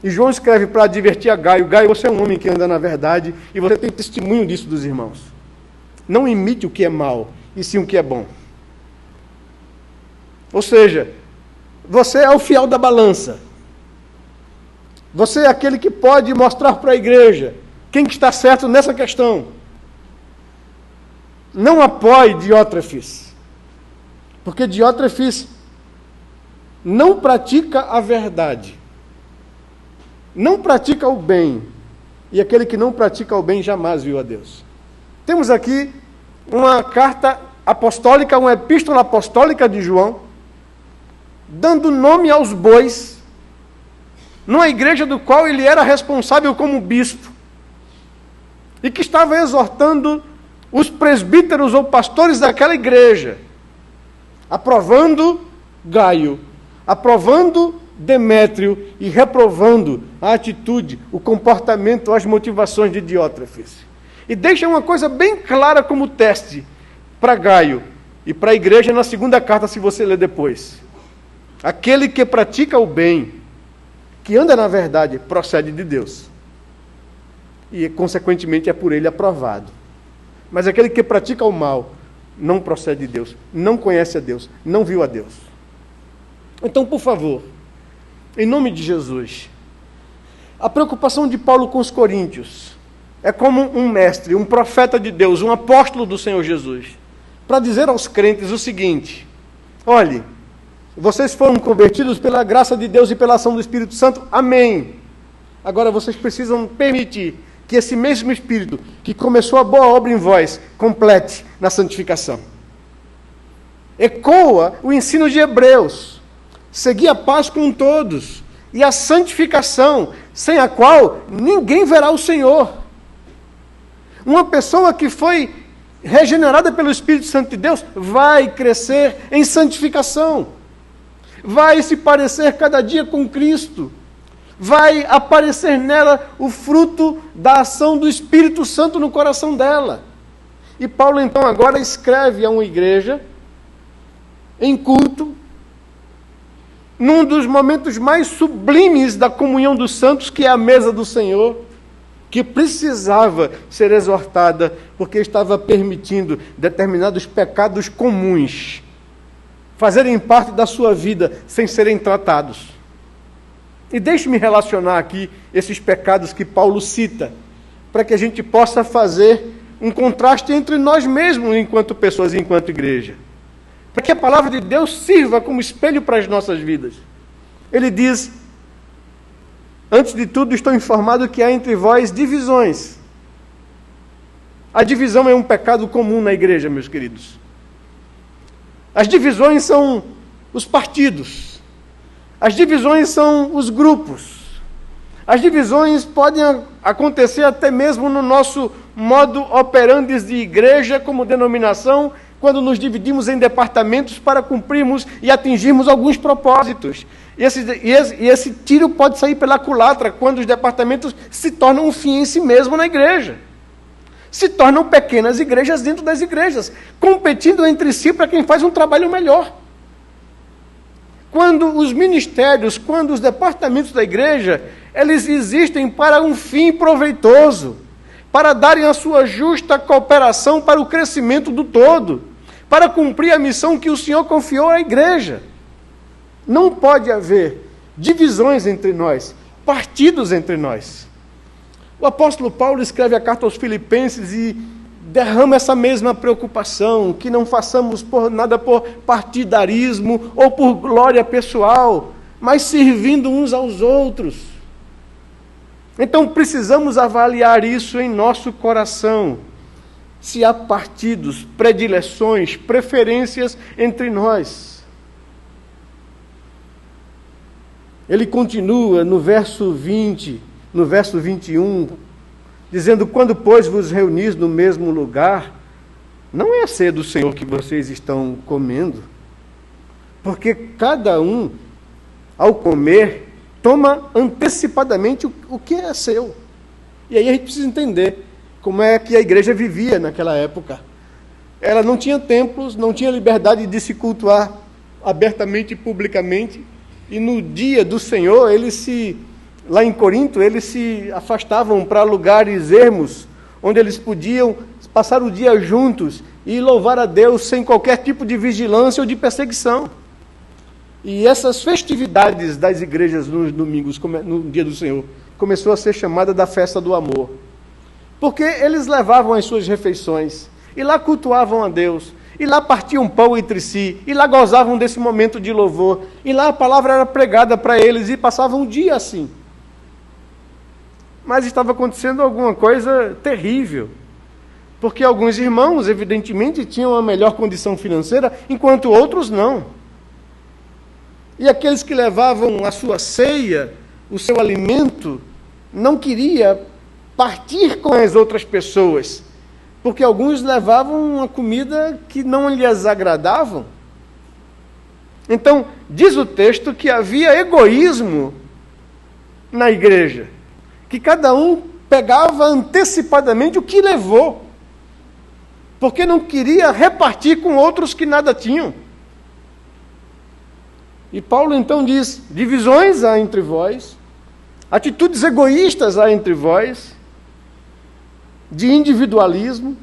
E João escreve para advertir a Gaio: Gaio, você é um homem que anda na verdade e você tem testemunho disso dos irmãos. Não imite o que é mal, e sim o que é bom. Ou seja, você é o fiel da balança. Você é aquele que pode mostrar para a igreja quem que está certo nessa questão. Não apoie Diótrefes, porque Diótrefes não pratica a verdade, não pratica o bem, e aquele que não pratica o bem jamais viu a Deus. Temos aqui uma carta apostólica, uma epístola apostólica de João, dando nome aos bois, numa igreja do qual ele era responsável como bispo, e que estava exortando os presbíteros ou pastores daquela igreja, aprovando Gaio, aprovando Demétrio e reprovando a atitude, o comportamento, as motivações de Diótrefes. E deixa uma coisa bem clara como teste para Gaio e para a igreja na segunda carta, se você ler depois. Aquele que pratica o bem, que anda na verdade, procede de Deus. E, consequentemente, é por ele aprovado. Mas aquele que pratica o mal, não procede de Deus, não conhece a Deus, não viu a Deus. Então, por favor, em nome de Jesus, a preocupação de Paulo com os coríntios é como um mestre, um profeta de Deus, um apóstolo do Senhor Jesus, para dizer aos crentes o seguinte: olhe, vocês foram convertidos pela graça de Deus e pela ação do Espírito Santo, amém. Agora vocês precisam permitir que esse mesmo Espírito, que começou a boa obra em vós, complete na santificação. Ecoa o ensino de Hebreus: segui a paz com todos e a santificação, sem a qual ninguém verá o Senhor. Uma pessoa que foi regenerada pelo Espírito Santo de Deus vai crescer em santificação, vai se parecer cada dia com Cristo, vai aparecer nela o fruto da ação do Espírito Santo no coração dela. E Paulo então agora escreve a uma igreja em culto, num dos momentos mais sublimes da comunhão dos santos, que é a mesa do Senhor, que precisava ser exortada, porque estava permitindo determinados pecados comuns fazerem parte da sua vida sem serem tratados. E deixe-me relacionar aqui esses pecados que Paulo cita, para que a gente possa fazer um contraste entre nós mesmos, enquanto pessoas e enquanto igreja, para que a palavra de Deus sirva como espelho para as nossas vidas. Ele diz: antes de tudo, estou informado que há entre vós divisões. A divisão é um pecado comum na igreja, meus queridos. As divisões são os partidos. As divisões são os grupos. As divisões podem acontecer até mesmo no nosso modo operandi de igreja, como denominação, quando nos dividimos em departamentos para cumprirmos e atingirmos alguns propósitos. E esse tiro pode sair pela culatra quando os departamentos se tornam um fim em si mesmo na igreja. Se tornam pequenas igrejas dentro das igrejas, competindo entre si para quem faz um trabalho melhor. Quando os ministérios, quando os departamentos da igreja, eles existem para um fim proveitoso, para darem a sua justa cooperação para o crescimento do todo, para cumprir a missão que o Senhor confiou à igreja. Não pode haver divisões entre nós, partidos entre nós. O apóstolo Paulo escreve a carta aos Filipenses e derrama essa mesma preocupação, que não façamos nada por partidarismo ou por glória pessoal, mas servindo uns aos outros. Então precisamos avaliar isso em nosso coração, se há partidos, predileções, preferências entre nós. Ele continua no verso 20, no verso 21, dizendo: quando, pois, vos reunis no mesmo lugar, não é a ceia do Senhor que vocês estão comendo, porque cada um, ao comer, toma antecipadamente o que é seu. E aí a gente precisa entender como é que a igreja vivia naquela época. Ela não tinha templos, não tinha liberdade de se cultuar abertamente e publicamente, e no dia do Senhor, lá em Corinto, eles se afastavam para lugares ermos, onde eles podiam passar o dia juntos e louvar a Deus sem qualquer tipo de vigilância ou de perseguição. E essas festividades das igrejas nos domingos, no dia do Senhor, começou a ser chamada da festa do amor. Porque eles levavam as suas refeições, e lá cultuavam a Deus, e lá partiam pão entre si, e lá gozavam desse momento de louvor, e lá a palavra era pregada para eles, e passavam um dia assim. Mas estava acontecendo alguma coisa terrível, porque alguns irmãos, evidentemente, tinham uma melhor condição financeira, enquanto outros não. E aqueles que levavam a sua ceia, o seu alimento, não queria partir com as outras pessoas, porque alguns levavam uma comida que não lhes agradavam. Então, diz o texto que havia egoísmo na igreja, que cada um pegava antecipadamente o que levou, porque não queria repartir com outros que nada tinham. E Paulo então diz: divisões há entre vós, atitudes egoístas há entre vós, de individualismo,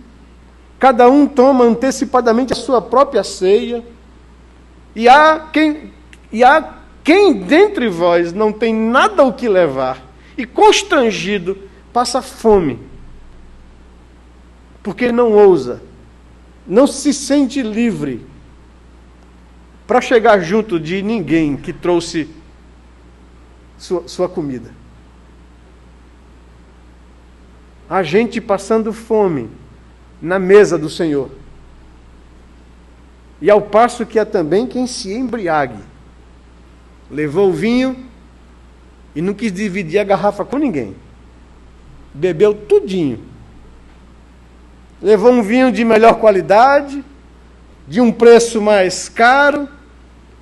cada um toma antecipadamente a sua própria ceia, e há quem dentre vós não tem nada o que levar, e constrangido passa fome, porque não ousa, não se sente livre para chegar junto de ninguém que trouxe sua comida. Há gente passando fome na mesa do Senhor. E ao passo que há também quem se embriague. Levou o vinho e não quis dividir a garrafa com ninguém. Bebeu tudinho. Levou um vinho de melhor qualidade, de um preço mais caro,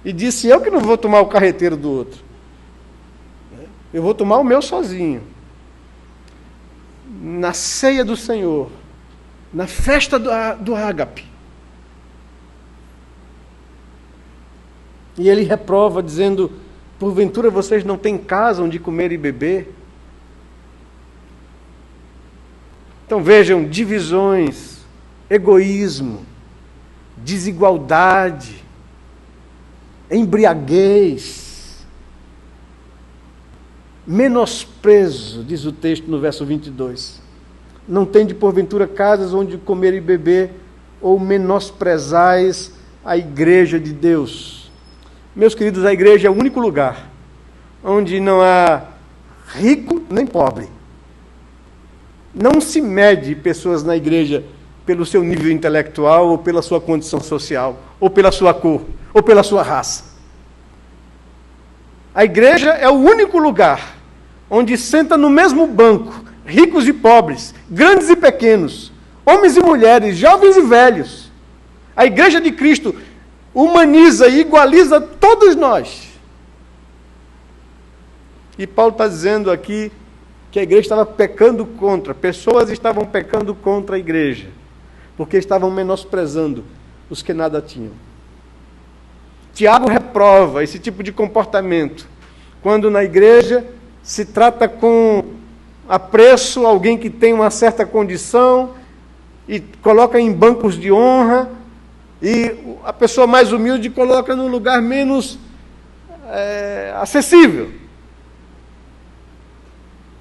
e disse: eu que não vou tomar o carreteiro do outro. Eu vou tomar o meu sozinho. Na ceia do Senhor, na festa do ágape. E ele reprova, dizendo: porventura vocês não têm casa onde comer e beber? Então vejam, divisões, egoísmo, desigualdade, embriaguez, menosprezo, diz o texto no verso 22. Não tende porventura casas onde comer e beber, ou menosprezais a igreja de Deus. Meus queridos, a igreja é o único lugar onde não há rico nem pobre. Não se mede pessoas na igreja pelo seu nível intelectual, ou pela sua condição social, ou pela sua cor, ou pela sua raça. A igreja é o único lugar onde senta no mesmo banco ricos e pobres, grandes e pequenos, homens e mulheres, jovens e velhos. A igreja de Cristo humaniza e igualiza todos nós. E Paulo está dizendo aqui que a igreja estava pecando contra, pessoas estavam pecando contra a igreja, porque estavam menosprezando os que nada tinham. Tiago reprova esse tipo de comportamento, quando na igreja se trata com apreço alguém que tem uma certa condição e coloca em bancos de honra, e a pessoa mais humilde coloca num lugar menos acessível.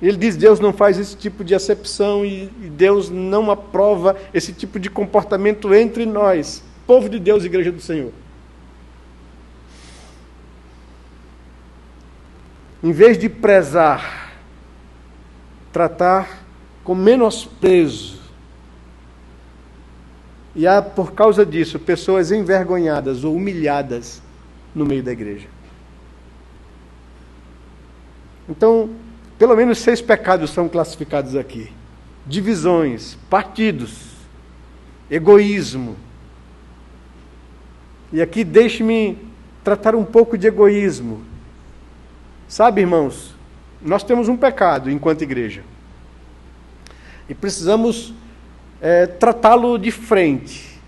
Ele diz: Deus não faz esse tipo de acepção e Deus não aprova esse tipo de comportamento entre nós, povo de Deus, igreja do Senhor. Em vez de prezar, tratar com menosprezo. E há, por causa disso, pessoas envergonhadas ou humilhadas no meio da igreja. Então, pelo menos 6 pecados são classificados aqui: divisões, partidos, egoísmo. E aqui deixe-me tratar um pouco de egoísmo. Sabe, irmãos, nós temos um pecado enquanto igreja. E precisamos tratá-lo de frente.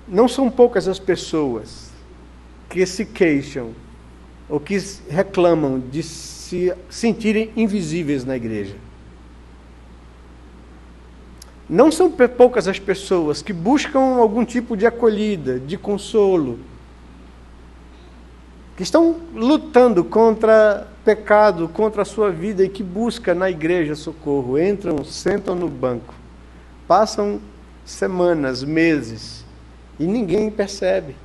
Não são poucas as pessoas que se queixam ou que reclamam de se sentirem invisíveis na igreja. Não são poucas as pessoas que buscam algum tipo de acolhida, de consolo, que estão lutando contra pecado, contra a sua vida e que buscam na igreja socorro. Entram, sentam no banco, passam semanas, meses e ninguém percebe.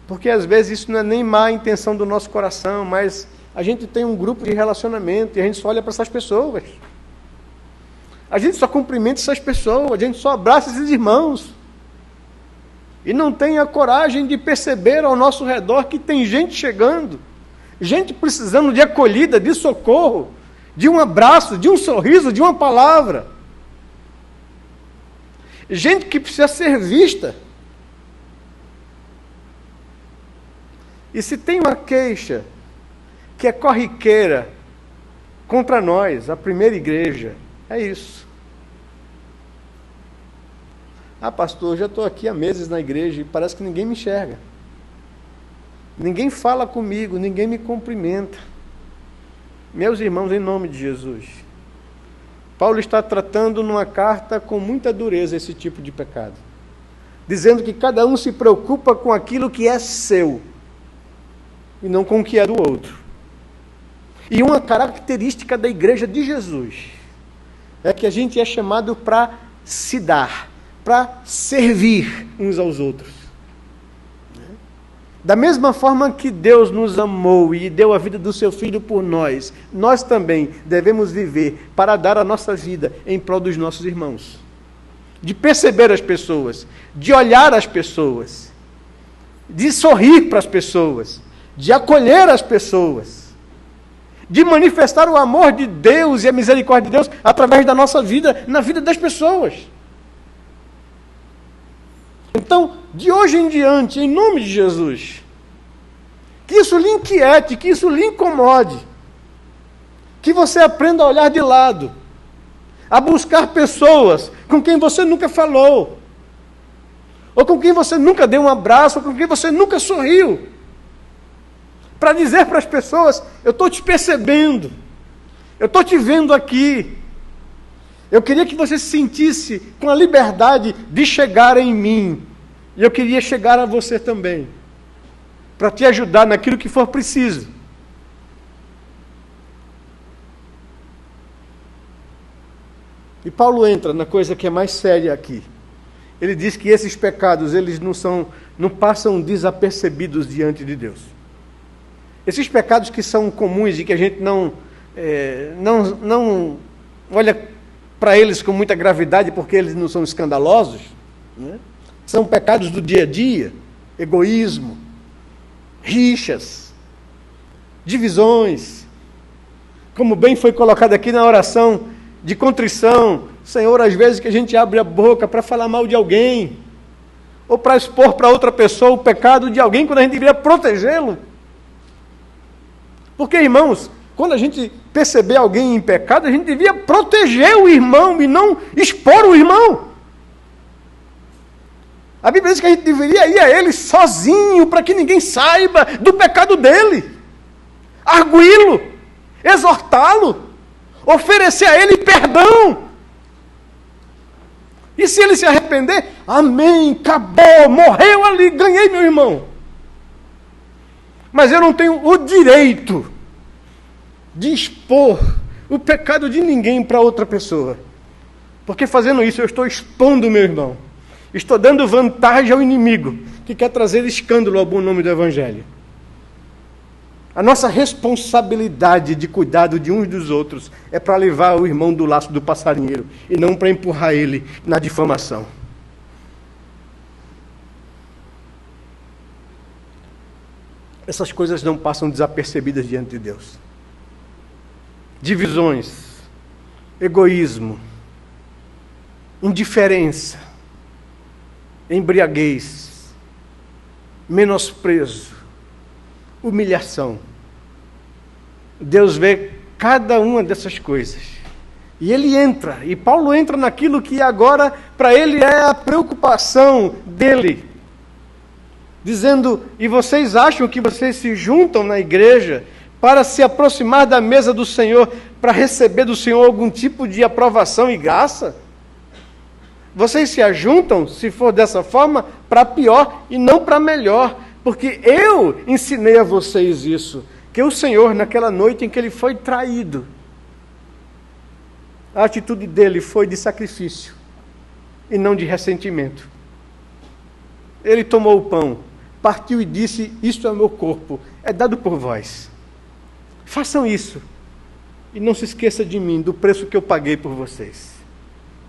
Porque às vezes isso não é nem má intenção do nosso coração, mas a gente tem um grupo de relacionamento e a gente só olha para essas pessoas. A gente só cumprimenta essas pessoas, a gente só abraça esses irmãos. E não tem a coragem de perceber ao nosso redor que tem gente chegando, gente precisando de acolhida, de socorro, de um abraço, de um sorriso, de uma palavra. Gente que precisa ser vista. E se tem uma queixa que é corriqueira contra nós, a primeira igreja, é isso. Ah, pastor, eu já estou aqui há meses na igreja e parece que ninguém me enxerga. Ninguém fala comigo, ninguém me cumprimenta. Meus irmãos, em nome de Jesus, Paulo está tratando numa carta com muita dureza esse tipo de pecado, dizendo que cada um se preocupa com aquilo que é seu e não com o que é do outro. E uma característica da igreja de Jesus é que a gente é chamado para se dar, para servir uns aos outros. Da mesma forma que Deus nos amou e deu a vida do seu Filho por nós, nós também devemos viver para dar a nossa vida em prol dos nossos irmãos. De perceber as pessoas, de olhar as pessoas, de sorrir para as pessoas, de acolher as pessoas, de manifestar o amor de Deus e a misericórdia de Deus através da nossa vida, na vida das pessoas. Então, de hoje em diante, em nome de Jesus, que isso lhe inquiete, que isso lhe incomode, que você aprenda a olhar de lado, a buscar pessoas com quem você nunca falou, ou com quem você nunca deu um abraço, ou com quem você nunca sorriu, para dizer para as pessoas: eu estou te percebendo, eu estou te vendo aqui. Eu queria que você se sentisse com a liberdade de chegar em mim. E eu queria chegar a você também, para te ajudar naquilo que for preciso. E Paulo entra na coisa que é mais séria aqui. Ele diz que esses pecados, eles não passam desapercebidos diante de Deus. Esses pecados que são comuns e que a gente não olha para eles com muita gravidade porque eles não são escandalosos, né? São pecados do dia a dia: egoísmo, rixas, divisões. Como bem foi colocado aqui na oração de contrição, Senhor, às vezes que a gente abre a boca para falar mal de alguém, ou para expor para outra pessoa o pecado de alguém, quando a gente deveria protegê-lo. Porque, irmãos, quando a gente perceber alguém em pecado, a gente devia proteger o irmão e não expor o irmão. A Bíblia diz que a gente deveria ir a ele sozinho, para que ninguém saiba do pecado dele. Arguí-lo, exortá-lo, oferecer a ele perdão. E se ele se arrepender, amém, acabou, morreu ali, ganhei meu irmão. Mas eu não tenho o direito de expor o pecado de ninguém para outra pessoa. Porque fazendo isso eu estou expondo o meu irmão. Estou dando vantagem ao inimigo que quer trazer escândalo ao bom nome do Evangelho. A nossa responsabilidade de cuidado de uns dos outros é para levar o irmão do laço do passarinheiro e não para empurrar ele na difamação. Essas coisas não passam desapercebidas diante de Deus. Divisões, egoísmo, indiferença, embriaguez, menosprezo, humilhação. Deus vê cada uma dessas coisas. E ele entra, e Paulo entra naquilo que agora para ele é a preocupação dele. Dizendo: e vocês acham que vocês se juntam na igreja para se aproximar da mesa do Senhor, para receber do Senhor algum tipo de aprovação e graça? Vocês se ajuntam, se for dessa forma, para pior e não para melhor, porque eu ensinei a vocês isso, que o Senhor, naquela noite em que ele foi traído, a atitude dele foi de sacrifício e não de ressentimento. Ele tomou o pão, partiu e disse: isto é o meu corpo, é dado por vós. Façam isso e não se esqueça de mim, do preço que eu paguei por vocês.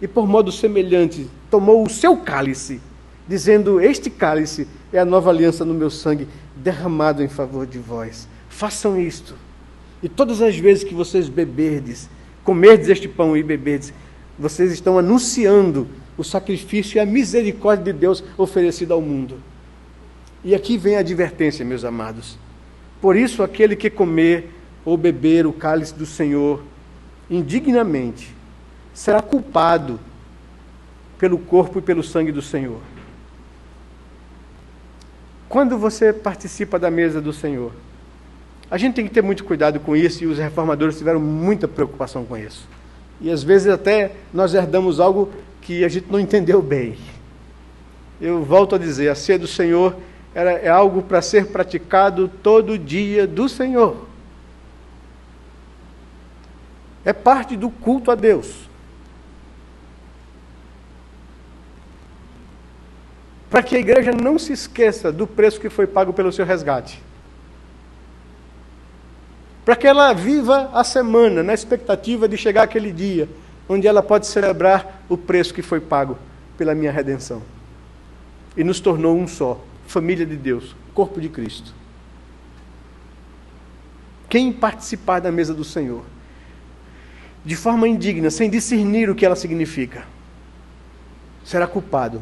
E por modo semelhante, tomou o seu cálice, dizendo: este cálice é a nova aliança no meu sangue, derramado em favor de vós. Façam isto. E todas as vezes que vocês beberdes, comerdes este pão e beberdes, vocês estão anunciando o sacrifício e a misericórdia de Deus oferecida ao mundo. E aqui vem a advertência, meus amados. Por isso, aquele que comer ou beber o cálice do Senhor indignamente será culpado pelo corpo e pelo sangue do Senhor. Quando você participa da mesa do Senhor, a gente tem que ter muito cuidado com isso, e os reformadores tiveram muita preocupação com isso. E às vezes até nós herdamos algo que a gente não entendeu bem. Eu volto a dizer, a ceia do Senhor é algo para ser praticado todo dia do Senhor. É parte do culto a Deus. Para que a igreja não se esqueça do preço que foi pago pelo seu resgate. Para que ela viva a semana na expectativa de chegar aquele dia onde ela pode celebrar o preço que foi pago pela minha redenção. E nos tornou um só, família de Deus, corpo de Cristo. Quem participar da mesa do Senhor, de forma indigna, sem discernir o que ela significa, será culpado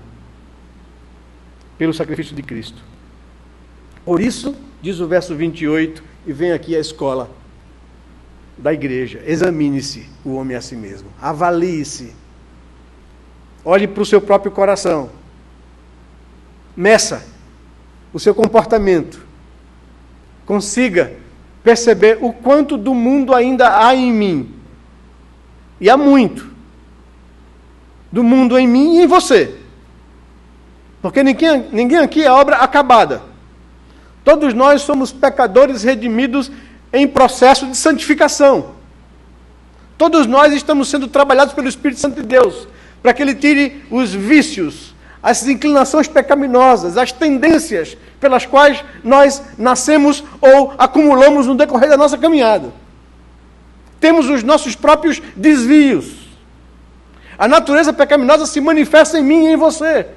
pelo sacrifício de Cristo. Por isso, diz o verso 28, e vem aqui a escola da igreja: examine-se o homem a si mesmo, avalie-se, olhe para o seu próprio coração, meça o seu comportamento, consiga perceber o quanto do mundo ainda há em mim, e há muito do mundo em mim e em você, porque ninguém aqui é obra acabada. Todos nós somos pecadores redimidos em processo de santificação. Todos nós estamos sendo trabalhados pelo Espírito Santo de Deus, para que Ele tire os vícios, as inclinações pecaminosas, as tendências pelas quais nós nascemos ou acumulamos no decorrer da nossa caminhada. Temos os nossos próprios desvios. A natureza pecaminosa se manifesta em mim e em você.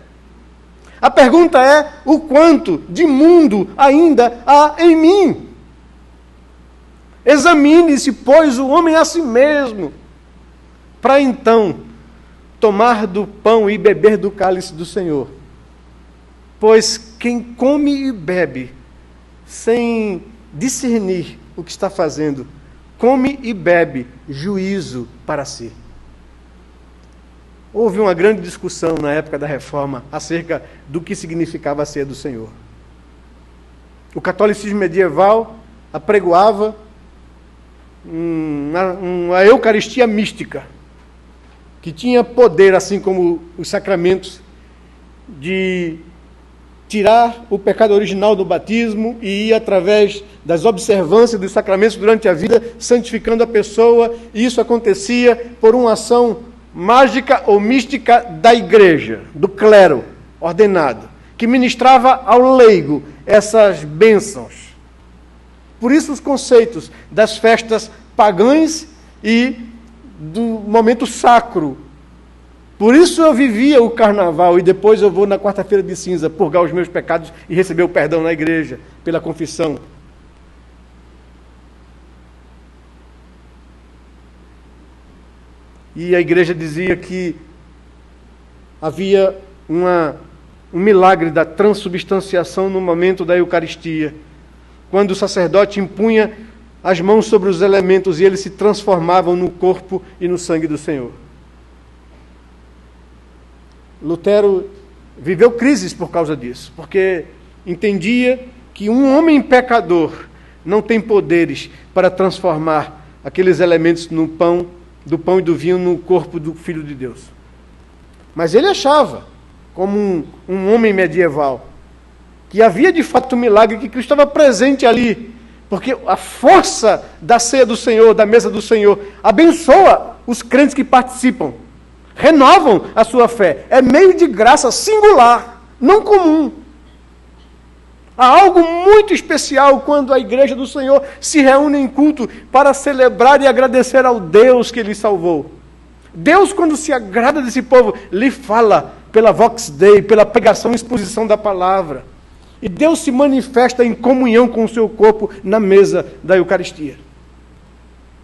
A pergunta é: o quanto de mundo ainda há em mim? Examine-se, pois, o homem a si mesmo, para então tomar do pão e beber do cálice do Senhor. Pois quem come e bebe sem discernir o que está fazendo, come e bebe juízo para si. Houve uma grande discussão na época da Reforma acerca do que significava a ceia do Senhor. O catolicismo medieval apregoava uma Eucaristia mística, que tinha poder, assim como os sacramentos, de tirar o pecado original do batismo e ir através das observâncias dos sacramentos durante a vida, santificando a pessoa, e isso acontecia por uma ação mágica ou mística da igreja, do clero ordenado, que ministrava ao leigo essas bênçãos. Por isso os conceitos das festas pagãs e do momento sacro. Por isso eu vivia o carnaval, e depois eu vou na quarta-feira de cinza purgar os meus pecados e receber o perdão na igreja, pela confissão. E a igreja dizia que havia um milagre da transubstanciação no momento da Eucaristia, quando o sacerdote impunha as mãos sobre os elementos e eles se transformavam no corpo e no sangue do Senhor. Lutero viveu crises por causa disso, porque entendia que um homem pecador não tem poderes para transformar aqueles elementos no pão, do pão e do vinho no corpo do Filho de Deus. Mas ele achava, como um homem medieval, que havia de fato um milagre, que Cristo estava presente ali, porque a força da ceia do Senhor, da mesa do Senhor, abençoa os crentes que participam, renovam a sua fé. É meio de graça singular, não comum. Há algo muito especial quando a igreja do Senhor se reúne em culto para celebrar e agradecer ao Deus que lhe salvou. Deus, quando se agrada desse povo, lhe fala pela Vox Dei, pela pregação e exposição da palavra. E Deus se manifesta em comunhão com o seu corpo na mesa da Eucaristia.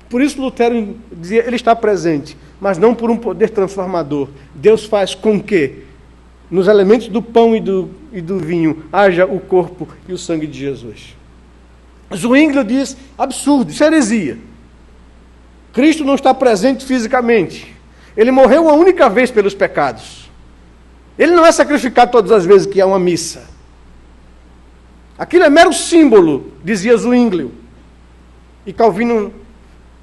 Por isso Lutero dizia, ele está presente, mas não por um poder transformador. Deus faz com que nos elementos do pão e do vinho, haja o corpo e o sangue de Jesus. Zwinglio diz, absurdo, isso é heresia. Cristo não está presente fisicamente. Ele morreu uma única vez pelos pecados. Ele não é sacrificado todas as vezes que há uma missa. Aquilo é mero símbolo, dizia Zwinglio. E Calvino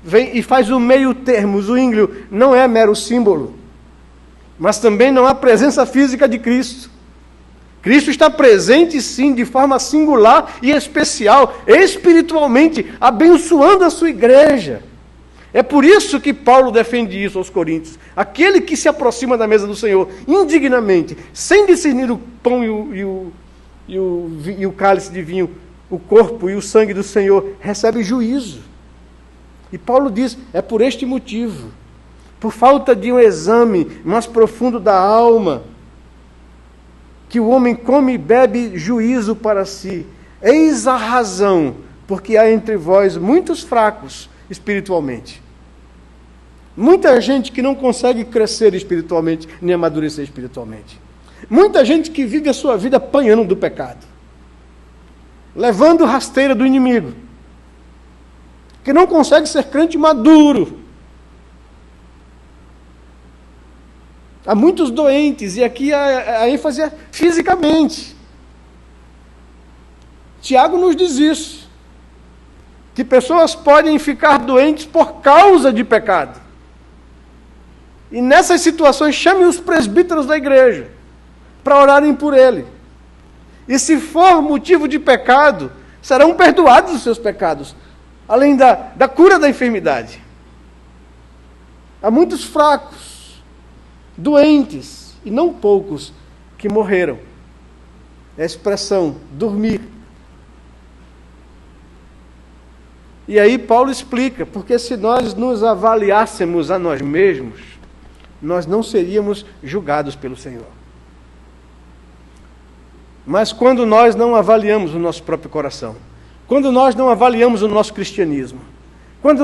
vem e faz o meio termo. Zwinglio não é mero símbolo, mas também não há presença física de Cristo. Cristo está presente, sim, de forma singular e especial, espiritualmente, abençoando a sua igreja. É por isso que Paulo defende isso aos Coríntios. Aquele que se aproxima da mesa do Senhor indignamente, sem discernir o pão e o cálice de vinho, o corpo e o sangue do Senhor, recebe juízo. E Paulo diz, é por este motivo, por falta de um exame mais profundo da alma, que o homem come e bebe juízo para si. Eis a razão, porque há entre vós muitos fracos espiritualmente. Muita gente que não consegue crescer espiritualmente, nem amadurecer espiritualmente. Muita gente que vive a sua vida apanhando do pecado, levando rasteira do inimigo, que não consegue ser crente maduro. Há muitos doentes, e aqui a ênfase é fisicamente. Tiago nos diz isso, que pessoas podem ficar doentes por causa de pecado. E nessas situações, chame os presbíteros da igreja para orarem por ele. E se for motivo de pecado, serão perdoados os seus pecados, além da cura da enfermidade. Há muitos fracos, doentes, e não poucos, que morreram. É a expressão, dormir. E aí Paulo explica, porque se nós nos avaliássemos a nós mesmos, nós não seríamos julgados pelo Senhor. Mas quando nós não avaliamos o nosso próprio coração, quando nós não avaliamos o nosso cristianismo,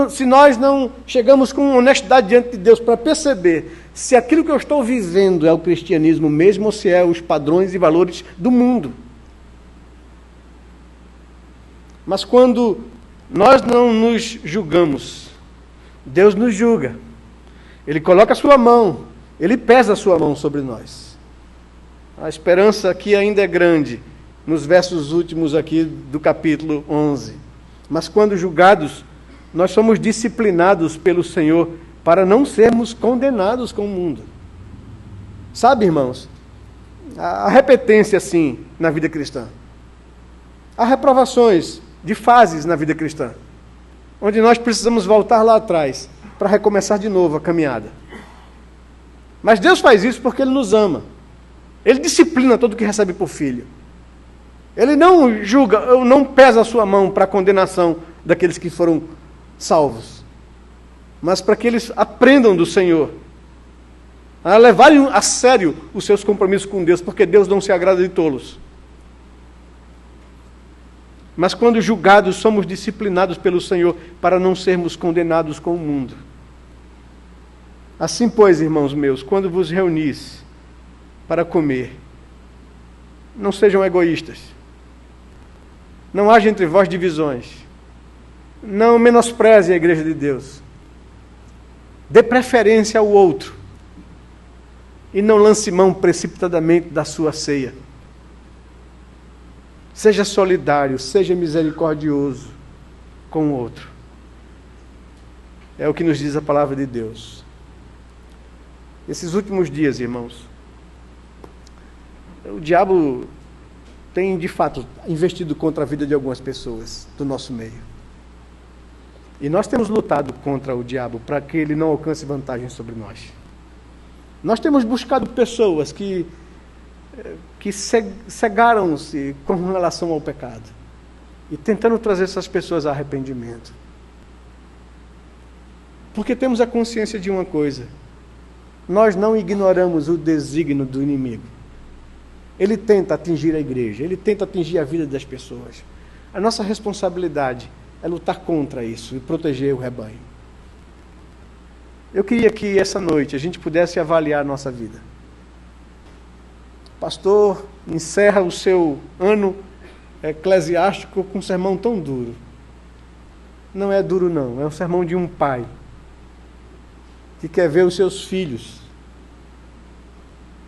se nós não chegamos com honestidade diante de Deus para perceber se aquilo que eu estou vivendo é o cristianismo mesmo ou se é os padrões e valores do mundo. Mas quando nós não nos julgamos, Deus nos julga. Ele coloca a sua mão, Ele pesa a sua mão sobre nós. A esperança aqui ainda é grande, nos versos últimos aqui do capítulo 11. Mas quando julgados, nós somos disciplinados pelo Senhor para não sermos condenados com o mundo. Sabe, irmãos, há repetência, sim, na vida cristã. Há reprovações de fases na vida cristã, onde nós precisamos voltar lá atrás para recomeçar de novo a caminhada. Mas Deus faz isso porque Ele nos ama. Ele disciplina todo o que recebe por filho. Ele não julga, não pesa a sua mão para a condenação daqueles que foram salvos, mas para que eles aprendam do Senhor, a levarem a sério os seus compromissos com Deus, porque Deus não se agrada de tolos. Mas quando julgados, somos disciplinados pelo Senhor para não sermos condenados com o mundo. Assim, pois, irmãos meus, quando vos reunis para comer, não sejam egoístas. Não haja entre vós divisões. Não menospreze a igreja de Deus. Dê preferência ao outro. E não lance mão precipitadamente da sua ceia. Seja solidário, seja misericordioso com o outro. É o que nos diz a palavra de Deus. Esses últimos dias, irmãos, o diabo tem, de fato, investido contra a vida de algumas pessoas do nosso meio. E nós temos lutado contra o diabo para que ele não alcance vantagem sobre nós. Nós temos buscado pessoas que cegaram-se com relação ao pecado e tentando trazer essas pessoas a arrependimento. Porque temos a consciência de uma coisa: nós não ignoramos o desígnio do inimigo. Ele tenta atingir a igreja, ele tenta atingir a vida das pessoas. A nossa responsabilidade é lutar contra isso e proteger o rebanho. Eu queria que essa noite a gente pudesse avaliar a nossa vida. O pastor encerra o seu ano eclesiástico com um sermão tão duro. Não é duro, não. É um sermão de um pai que quer ver os seus filhos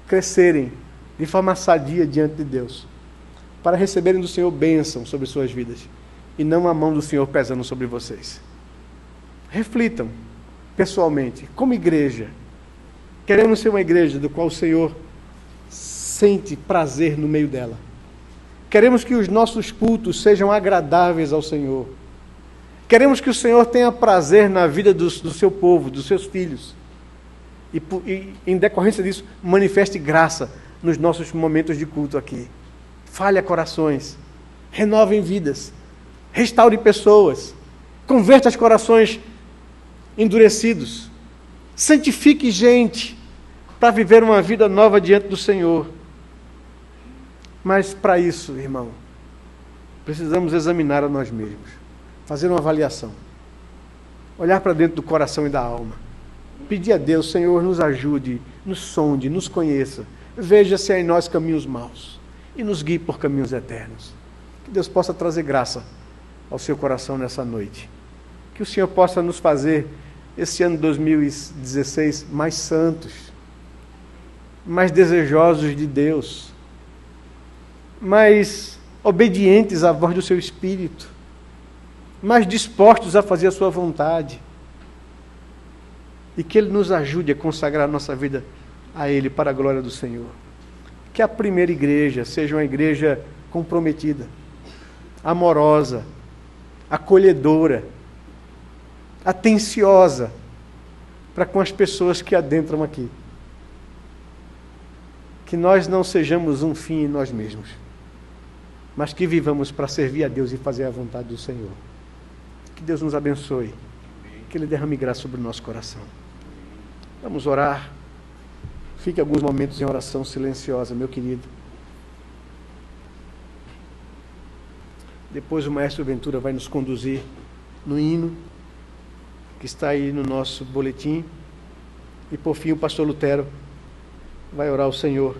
crescerem de forma sadia diante de Deus, para receberem do Senhor bênção sobre suas vidas, e não a mão do Senhor pesando sobre vocês. Reflitam, pessoalmente, como igreja, queremos ser uma igreja do qual o Senhor sente prazer no meio dela. Queremos que os nossos cultos sejam agradáveis ao Senhor. Queremos que o Senhor tenha prazer na vida do seu povo, dos seus filhos. E em decorrência disso, manifeste graça nos nossos momentos de culto aqui. Fale a corações, renove vidas, restaure pessoas, converta os corações endurecidos, santifique gente para viver uma vida nova diante do Senhor. Mas para isso, irmão, precisamos examinar a nós mesmos, fazer uma avaliação, olhar para dentro do coração e da alma, pedir a Deus: Senhor, nos ajude, nos sonde, nos conheça, veja se há em nós caminhos maus e nos guie por caminhos eternos. Que Deus possa trazer graça ao seu coração nessa noite. Que o Senhor possa nos fazer, esse ano 2016, mais santos, mais desejosos de Deus, mais obedientes à voz do seu Espírito, mais dispostos a fazer a sua vontade. E que Ele nos ajude a consagrar a nossa vida a Ele para a glória do Senhor. Que a primeira igreja seja uma igreja comprometida, amorosa, acolhedora, atenciosa para com as pessoas que adentram aqui. Que nós não sejamos um fim em nós mesmos, mas que vivamos para servir a Deus e fazer a vontade do Senhor. Que Deus nos abençoe, que Ele derrame graça sobre o nosso coração. Vamos orar. Fique alguns momentos em oração silenciosa, meu querido. Depois o Maestro Ventura vai nos conduzir no hino que está aí no nosso boletim. E por fim o pastor Lutero vai orar ao Senhor